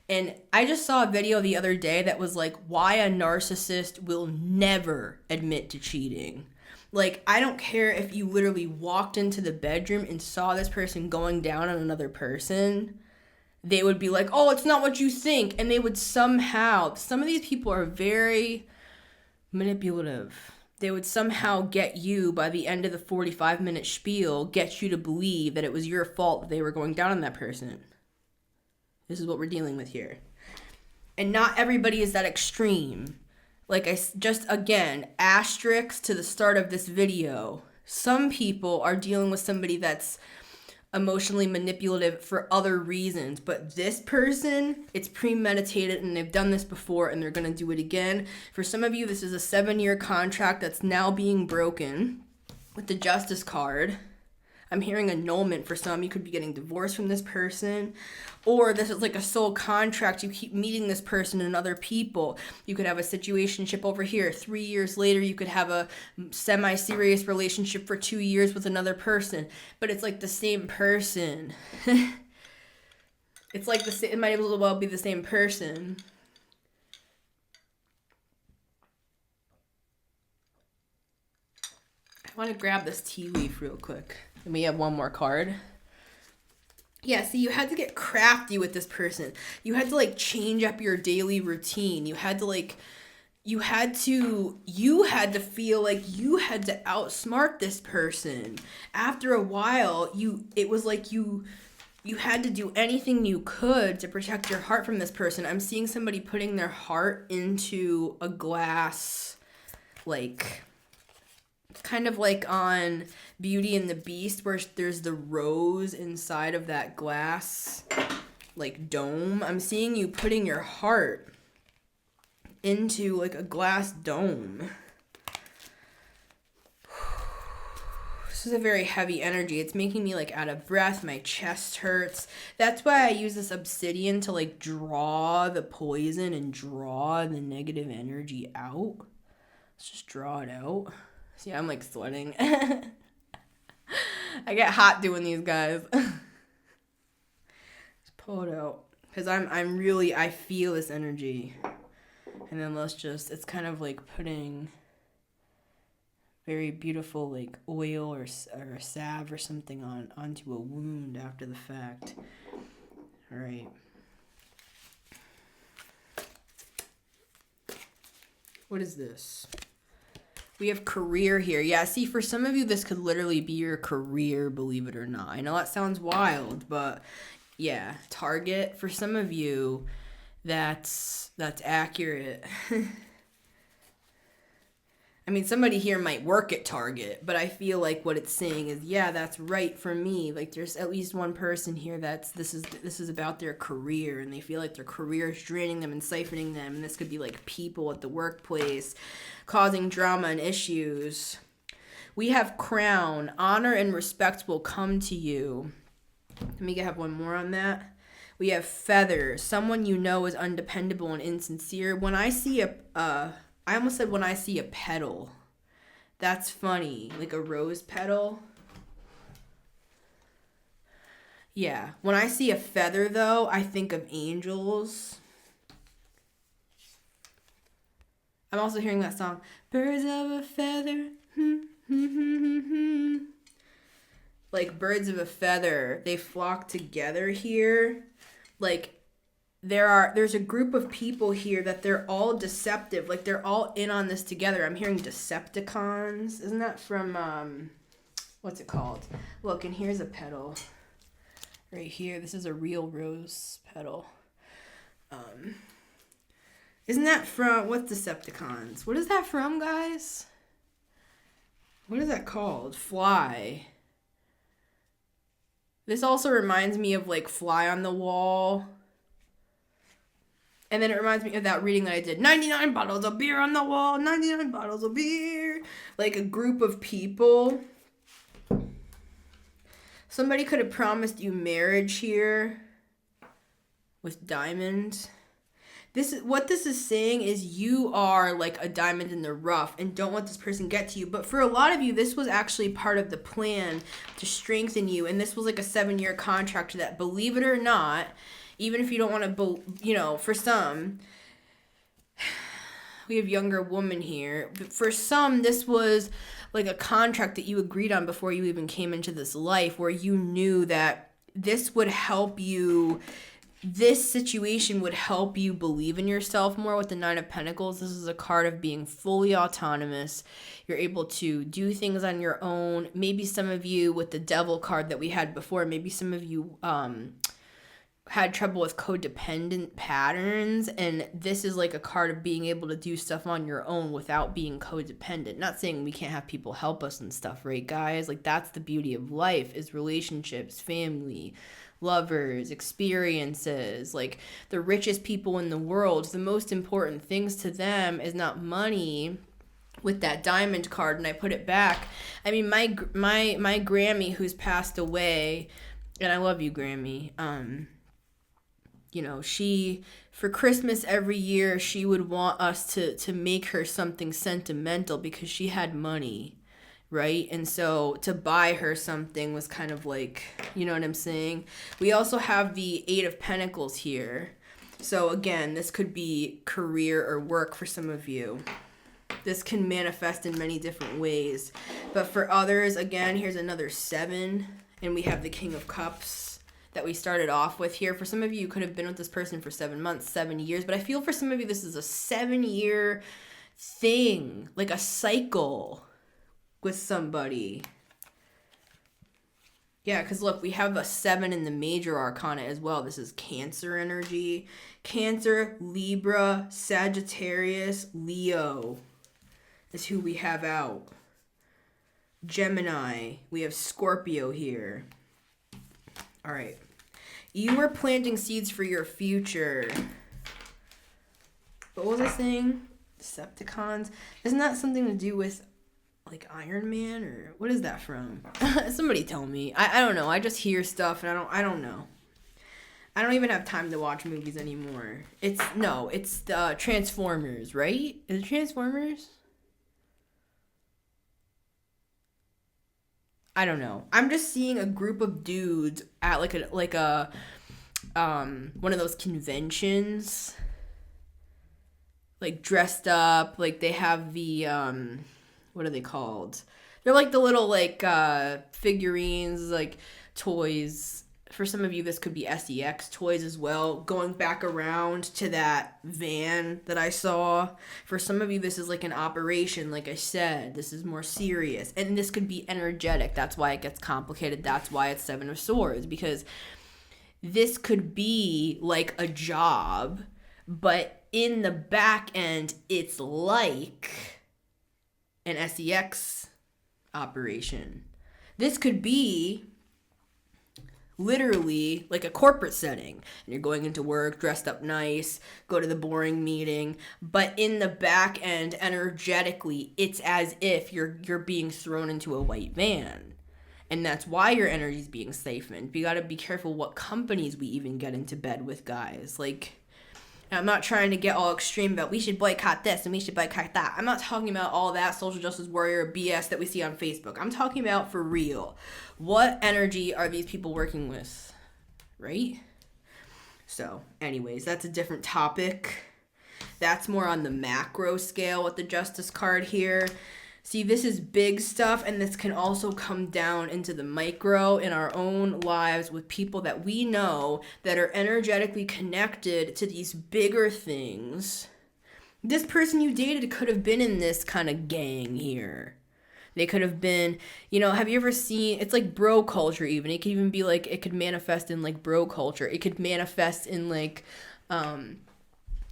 And I just saw a video the other day that was like, why a narcissist will never admit to cheating. Like, I don't care if you literally walked into the bedroom and saw this person going down on another person. they would be like, oh, it's not what you think. And they would somehow, some of these people are very manipulative. They would somehow get you, by the end of the 45-minute spiel, get you to believe that it was your fault that they were going down on that person. This is what we're dealing with here. And not everybody is that extreme. Like I just, again, asterisk to the start of this video. Some people are dealing with somebody that's emotionally manipulative for other reasons, but this person, it's premeditated and they've done this before and they're going to do it again. For some of you, this is a 7-year contract that's now being broken with the Justice card. I'm hearing annulment for some. You could be getting divorced from this person, or this is like a soul contract. You keep meeting this person and other people. You could have a situationship over here. 3 years later, you could have a semi-serious relationship for 2 years with another person, but it's like the same person. It's like it might as well be the same person. I want to grab this tea leaf real quick. And we have one more card. Yeah, see, you had to get crafty with this person. You had to, like, change up your daily routine. You had to, like, you had to feel like you had to outsmart this person. After a while, it was like you had to do anything you could to protect your heart from this person. I'm seeing somebody putting their heart into a glass, like, kind of like on Beauty and the Beast, where there's the rose inside of that glass, like, dome. I'm seeing you putting your heart into, like, a glass dome. This is a very heavy energy. It's making me, like, out of breath. My chest hurts. That's why I use this obsidian to, like, draw the poison and draw the negative energy out. Let's just draw it out. See, I'm, like, sweating. I get hot doing these, guys. Just pull it out. Because I feel this energy. And then it's kind of like putting very beautiful, like, oil or salve or something onto a wound after the fact. All right. What is this? We have career here. Yeah, see, for some of you, this could literally be your career, believe it or not. I know that sounds wild, but yeah, Target. For some of you, that's accurate. I mean, somebody here might work at Target, but I feel like what it's saying is, yeah, that's right for me. Like, there's at least one person here this is about their career, and they feel like their career is draining them and siphoning them. And this could be like people at the workplace causing drama and issues. We have crown. Honor and respect will come to you. Let me have one more on that. We have feather. Someone you know is undependable and insincere. When I see I almost said when I see a petal. That's funny. Like a rose petal. Yeah. When I see a feather, though, I think of angels. I'm also hearing that song, Birds of a Feather. Like birds of a feather. They flock together here. Like, there's a group of people here that they're all deceptive. Like, they're all in on this together. I'm hearing Decepticons. Isn't that from, what's it called? Look, and here's a petal. Right here. This is a real rose petal. Isn't that from, what's Decepticons? What is that from, guys? What is that called? Fly. This also reminds me of, like, Fly on the Wall. And then it reminds me of that reading that I did. 99 bottles of beer on the wall. 99 bottles of beer. Like a group of people. Somebody could have promised you marriage here. With diamond. What this is saying is you are like a diamond in the rough and don't let this person get to you. But for a lot of you, this was actually part of the plan to strengthen you. And this was like a 7-year contract that, believe it or not, even if you don't want to, for some, we have younger woman here. But for some, this was like a contract that you agreed on before you even came into this life, where you knew that this would help you this situation would help you believe in yourself more with the Nine of Pentacles. This is a card of being fully autonomous. You're able to do things on your own. Maybe some of you, with the Devil card that we had before, maybe some of you had trouble with codependent patterns, and this is like a card of being able to do stuff on your own without being codependent. Not saying we can't have people help us and stuff, right, guys? Like, that's the beauty of life, is relationships, family, lovers, experiences. Like, the richest people in the world, the most important things to them is not money. With that Diamond card, and I put it back, I mean, my Grammy, who's passed away, and I love you, Grammy, you know, she, for Christmas every year, she would want us to make her something sentimental because she had money, right? And so to buy her something was kind of like, you know what I'm saying? We also have the Eight of Pentacles here. So again, this could be career or work for some of you. This can manifest in many different ways. But for others, again, here's another 7. And we have the King of Cups that we started off with here. For some of you, you could have been with this person for 7 months, 7 years. But I feel for some of you, this is a 7-year thing. Like a cycle with somebody. Yeah, because look, we have a 7 in the major arcana as well. This is Cancer energy. Cancer, Libra, Sagittarius, Leo is who we have out. Gemini, we have Scorpio here. All right. You are planting seeds for your future. What was I saying? Decepticons? Isn't that something to do with like Iron Man, or what is that from? Somebody tell me. I don't know. I just hear stuff and I don't know. I don't even have time to watch movies anymore. It's the Transformers, right? Is it Transformers? I don't know. I'm just seeing a group of dudes at like a one of those conventions, like dressed up, like they have the what are they called? They're like the little like figurines, like toys. For some of you, this could be SEX toys as well. Going back around to that van that I saw. For some of you, this is like an operation. Like I said, this is more serious. And this could be energetic. That's why it gets complicated. That's why it's 7 of Swords. Because this could be like a job, but in the back end, it's like an SEX operation. This could be literally like a corporate setting, and you're going into work dressed up nice, go to the boring meeting, but in the back end, energetically, it's as if you're being thrown into a white van. And that's why your energy is being siphoned. You got to be careful what companies we even get into bed with, guys. Like, I'm not trying to get all extreme about we should boycott this and we should boycott that. I'm not talking about all that social justice warrior BS that we see on Facebook. I'm talking about for real. What energy are these people working with, right? So, anyways, that's a different topic. That's more on the macro scale with the Justice card here. See, this is big stuff, and this can also come down into the micro in our own lives with people that we know that are energetically connected to these bigger things. This person you dated could have been in this kind of gang here. They could have been, you know, have you ever seen, it's like bro culture even. It could even be like, it could manifest in like bro culture. It could manifest in like,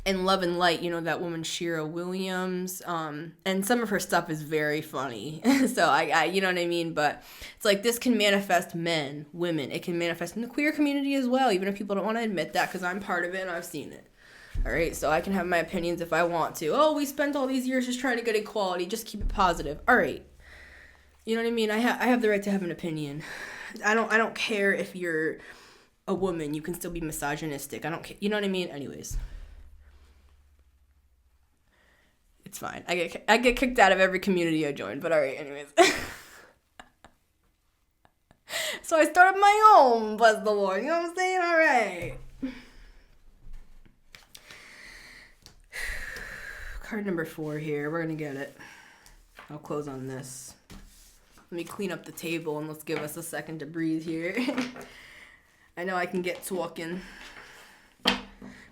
in Love and Light, you know, that woman Shira Williams, and some of her stuff is very funny. So I you know what I mean? But it's like this can manifest men, women. It can manifest in the queer community as well, even if people don't want to admit that, because I'm part of it and I've seen it. All right, so I can have my opinions if I want to. Oh, we spent all these years just trying to get equality. Just keep it positive. All right. You know what I mean? I have the right to have an opinion. I don't care if you're a woman. You can still be misogynistic. I don't care. You know what I mean? Anyways. It's fine. I get kicked out of every community I join, but all right, anyways. So I started my own, bless the Lord. You know what I'm saying? All right. Card number 4 here. We're going to get it. I'll close on this. Let me clean up the table and let's give us a second to breathe here. I know I can get talking.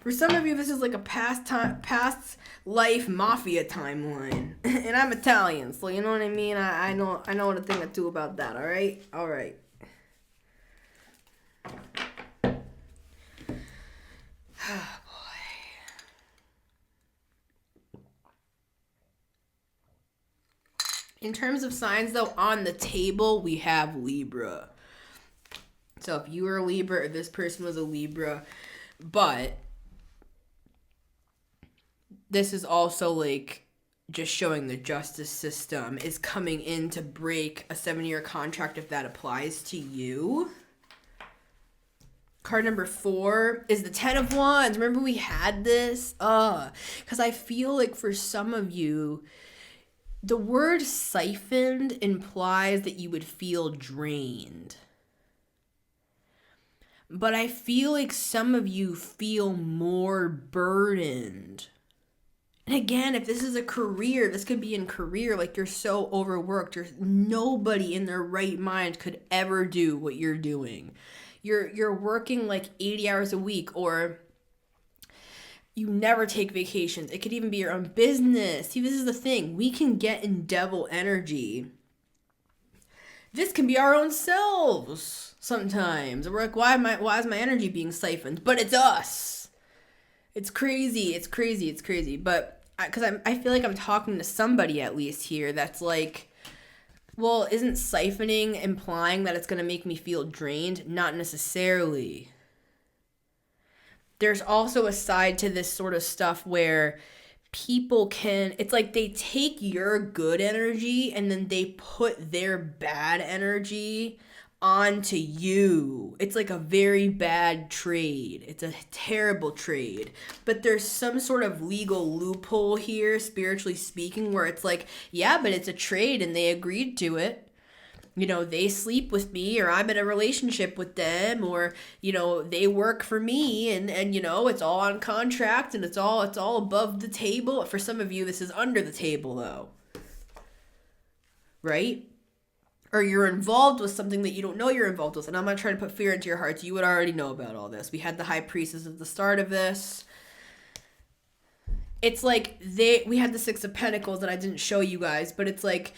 For some of you, this is like a past life mafia timeline, and I'm Italian, so you know what I mean. I know what a thing or two about that. All right. Oh boy. In terms of signs, though, on the table we have Libra. So if you were a Libra or this person was a Libra, but this is also like just showing the justice system is coming in to break a 7-year contract if that applies to you. Card number 4 is the 10 of Wands. Remember we had this? Because I feel like for some of you, the word siphoned implies that you would feel drained. But I feel like some of you feel more burdened. And again, if this is a career, this could be in career, like you're so overworked. Nobody in their right mind could ever do what you're doing. You're working like 80 hours a week, or you never take vacations. It could even be your own business. See, this is the thing. We can get in devil energy. This can be our own selves sometimes. We're like, why is my energy being siphoned? But it's us. It's crazy. But because I feel like I'm talking to somebody at least here that's like, well, isn't siphoning implying that it's going to make me feel drained? Not necessarily. There's also a side to this sort of stuff where people it's like they take your good energy and then they put their bad energy onto you. It's like a very bad trade. It's a terrible trade. But there's some sort of legal loophole here, spiritually speaking, where it's like, yeah, but it's a trade and they agreed to it. You know, they sleep with me, or I'm in a relationship with them, or, you know, they work for me, and you know, it's all on contract and it's all above the table. For some of you, this is under the table though. Right? Or you're involved with something that you don't know you're involved with. And I'm not trying to put fear into your hearts. You would already know about all this. We had the High Priestess at the start of this. It's like we had the Six of Pentacles that I didn't show you guys, but it's like,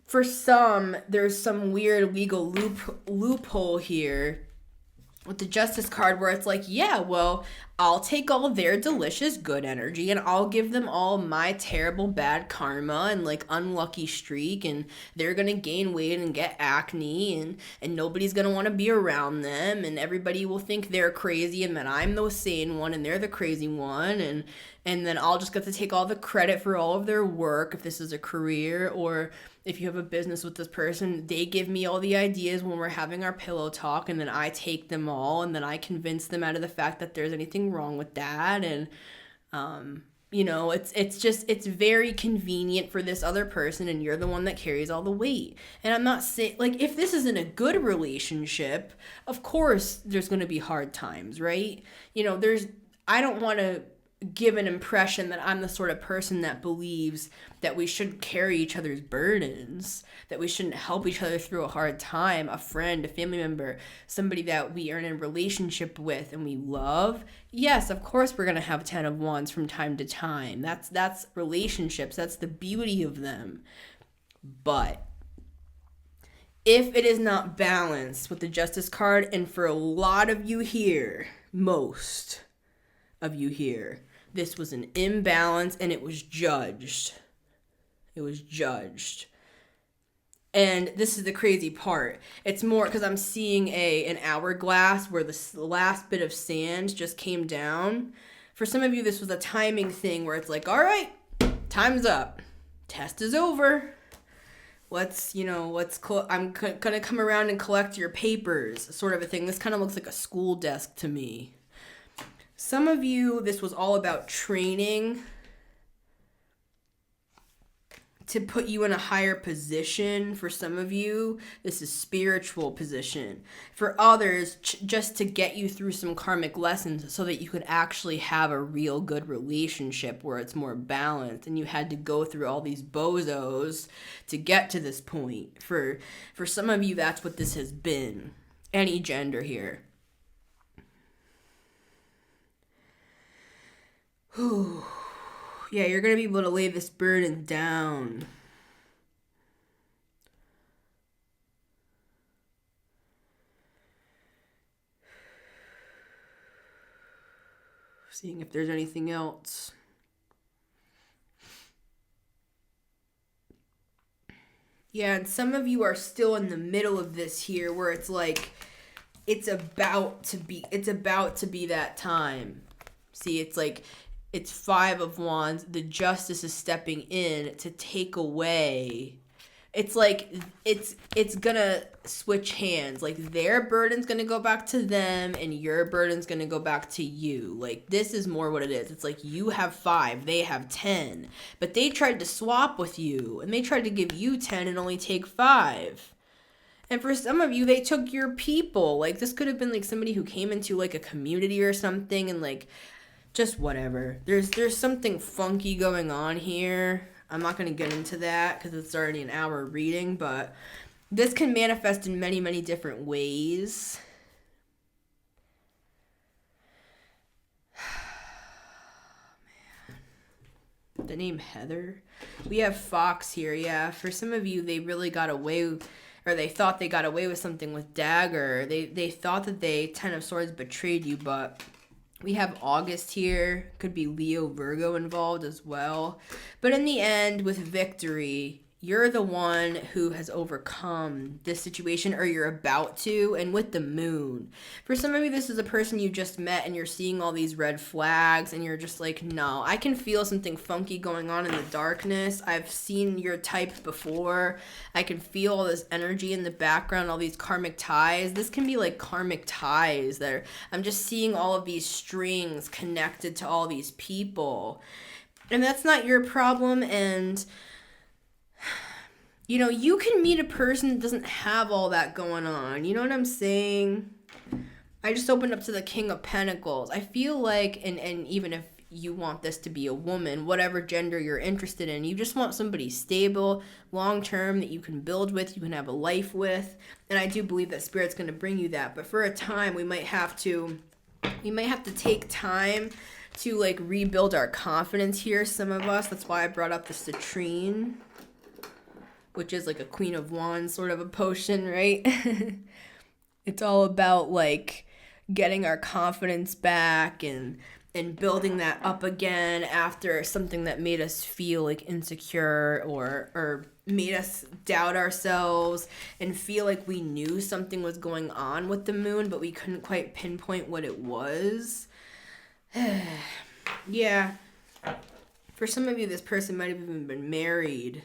for some, there's some weird legal loophole here with the Justice card where it's like, yeah, well, I'll take all their delicious good energy and I'll give them all my terrible bad karma and like unlucky streak, and they're gonna gain weight and get acne, and nobody's gonna want to be around them, and everybody will think they're crazy and that I'm the sane one and they're the crazy one, and then I'll just get to take all the credit for all of their work if this is a career, or if you have a business with this person, they give me all the ideas when we're having our pillow talk, and then I take them all, and then I convince them out of the fact that there's anything wrong with that. And you know, it's very convenient for this other person, and you're the one that carries all the weight. And I'm not saying, like, if this isn't a good relationship, of course there's going to be hard times, right? You know, I don't want to give an impression that I'm the sort of person that believes that we shouldn't carry each other's burdens, that we shouldn't help each other through a hard time, a friend, a family member, somebody that we are in a relationship with and we love. Yes, of course we're going to have 10 of Wands from time to time. That's relationships. That's the beauty of them. But if it is not balanced with the Justice card, and for a lot of you here, most of you here, this was an imbalance and it was judged. And this is the crazy part. It's more because I'm seeing an hourglass where the last bit of sand just came down. For some of you, this was a timing thing where it's like, all right, time's up. Test is over. I'm gonna come around and collect your papers, sort of a thing. This kind of looks like a school desk to me. Some of you, this was all about training to put you in a higher position. For some of you, this is spiritual position. For others, just to get you through some karmic lessons so that you could actually have a real good relationship where it's more balanced, and you had to go through all these bozos to get to this point. For some of you, that's what this has been. Any gender here. Yeah, you're going to be able to lay this burden down. Seeing if there's anything else. Yeah, and some of you are still in the middle of this here where it's like it's about to be that time. See, it's like it's 5 of Wands. The Justice is stepping in to take away. It's like it's gonna switch hands. Like their burden's gonna go back to them and your burden's gonna go back to you. Like this is more what it is. It's like you have 5, they have 10. But they tried to swap with you and they tried to give you 10 and only take 5. And for some of you, they took your people. Like this could have been like somebody who came into like a community or something and like just whatever. There's something funky going on here. I'm not going to get into that because it's already an hour reading, but this can manifest in many, many different ways. Man. The name Heather. We have Fox here, yeah. For some of you, they really got away, or they thought they got away with something with Dagger. They thought that they, 10 of Swords, betrayed you, but we have August here. Could be Leo, Virgo involved as well. But in the end, with victory, you're the one who has overcome this situation, or you're about to. And with the moon, for some of you, this is a person you just met and you're seeing all these red flags and you're just like, no, I can feel something funky going on in the darkness. I've seen your type before. I can feel all this energy in the background, all these karmic ties. This can be like karmic ties that I'm just seeing all of these strings connected to all these people. And that's not your problem. And you know, you can meet a person that doesn't have all that going on. You know what I'm saying? I just opened up to the King of Pentacles. I feel like, and even if you want this to be a woman, whatever gender you're interested in, you just want somebody stable, long-term, that you can build with, you can have a life with. And I do believe that Spirit's going to bring you that. But for a time, we might have to take time to like rebuild our confidence here, some of us. That's why I brought up the citrine, which is like a Queen of Wands sort of a potion, right? It's all about like getting our confidence back and building that up again after something that made us feel like insecure or made us doubt ourselves and feel like we knew something was going on with the moon, but we couldn't quite pinpoint what it was. Yeah. For some of you, this person might have even been married.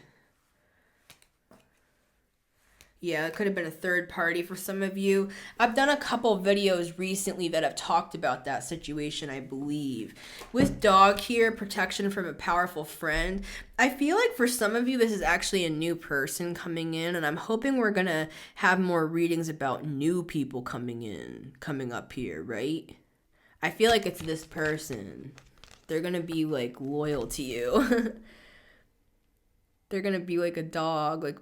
Yeah, it could have been a third party for some of you. I've done a couple videos recently that have talked about that situation, I believe. With dog here, protection from a powerful friend. I feel like for some of you, this is actually a new person coming in, and I'm hoping we're going to have more readings about new people coming up here, right? I feel like it's this person. They're going to be, like, loyal to you. They're gonna be like a dog, like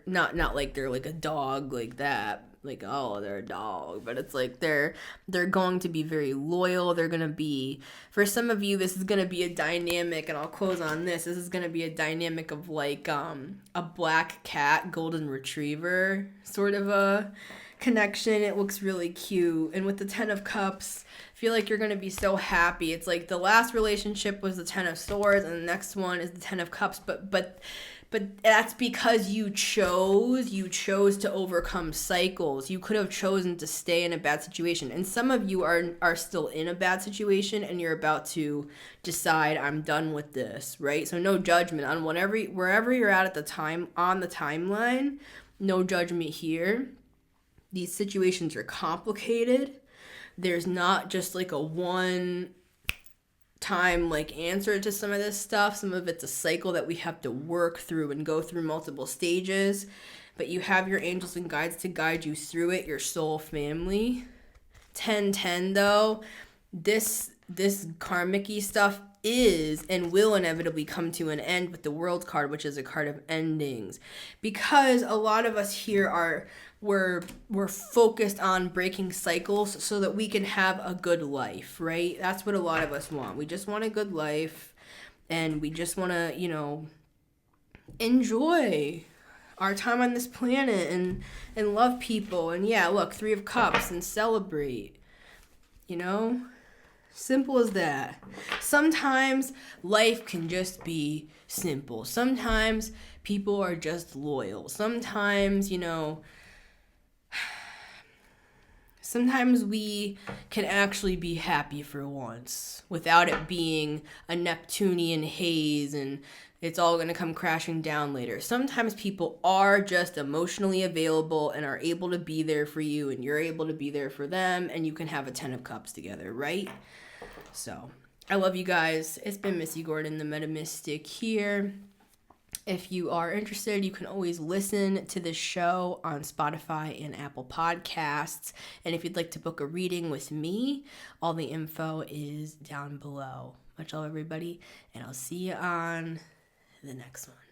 not like they're like a dog like that, like, oh, they're a dog, but it's like they're going to be very loyal. They're gonna be, for some of you, this is gonna be a dynamic, and I'll close on this. This is gonna be a dynamic of like a black cat, golden retriever sort of a connection. It looks really cute. And with the 10 of Cups, I feel like you're going to be so happy. It's like the last relationship was the 10 of Swords and the next one is the 10 of Cups, but that's because you chose to overcome cycles. You could have chosen to stay in a bad situation. And some of you are still in a bad situation and you're about to decide, I'm done with this, right? So no judgment on wherever you're at the time on the timeline. No judgment here. These situations are complicated. There's not just like a one time like answer to some of this stuff. Some of it's a cycle that we have to work through and go through multiple stages. But you have your angels and guides to guide you through it, your soul family. 10-10 though, this karmic-y stuff is and will inevitably come to an end with the World card, which is a card of endings. Because a lot of us here are we're focused on breaking cycles so that we can have a good life, right? That's what a lot of us want. We just want a good life, and we just want to, enjoy our time on this planet and love people. And yeah, look, 3 of Cups, and celebrate. Simple as that. Sometimes life can just be simple. Sometimes people are just loyal. Sometimes, sometimes we can actually be happy for once without it being a Neptunian haze and it's all going to come crashing down later. Sometimes people are just emotionally available and are able to be there for you, and you're able to be there for them, and you can have a 10 of Cups together, right? So, I love you guys. It's been Missy Gordon, the Meta Mystic here. If you are interested, you can always listen to this show on Spotify and Apple Podcasts. And if you'd like to book a reading with me, all the info is down below. Much love, everybody, and I'll see you on the next one.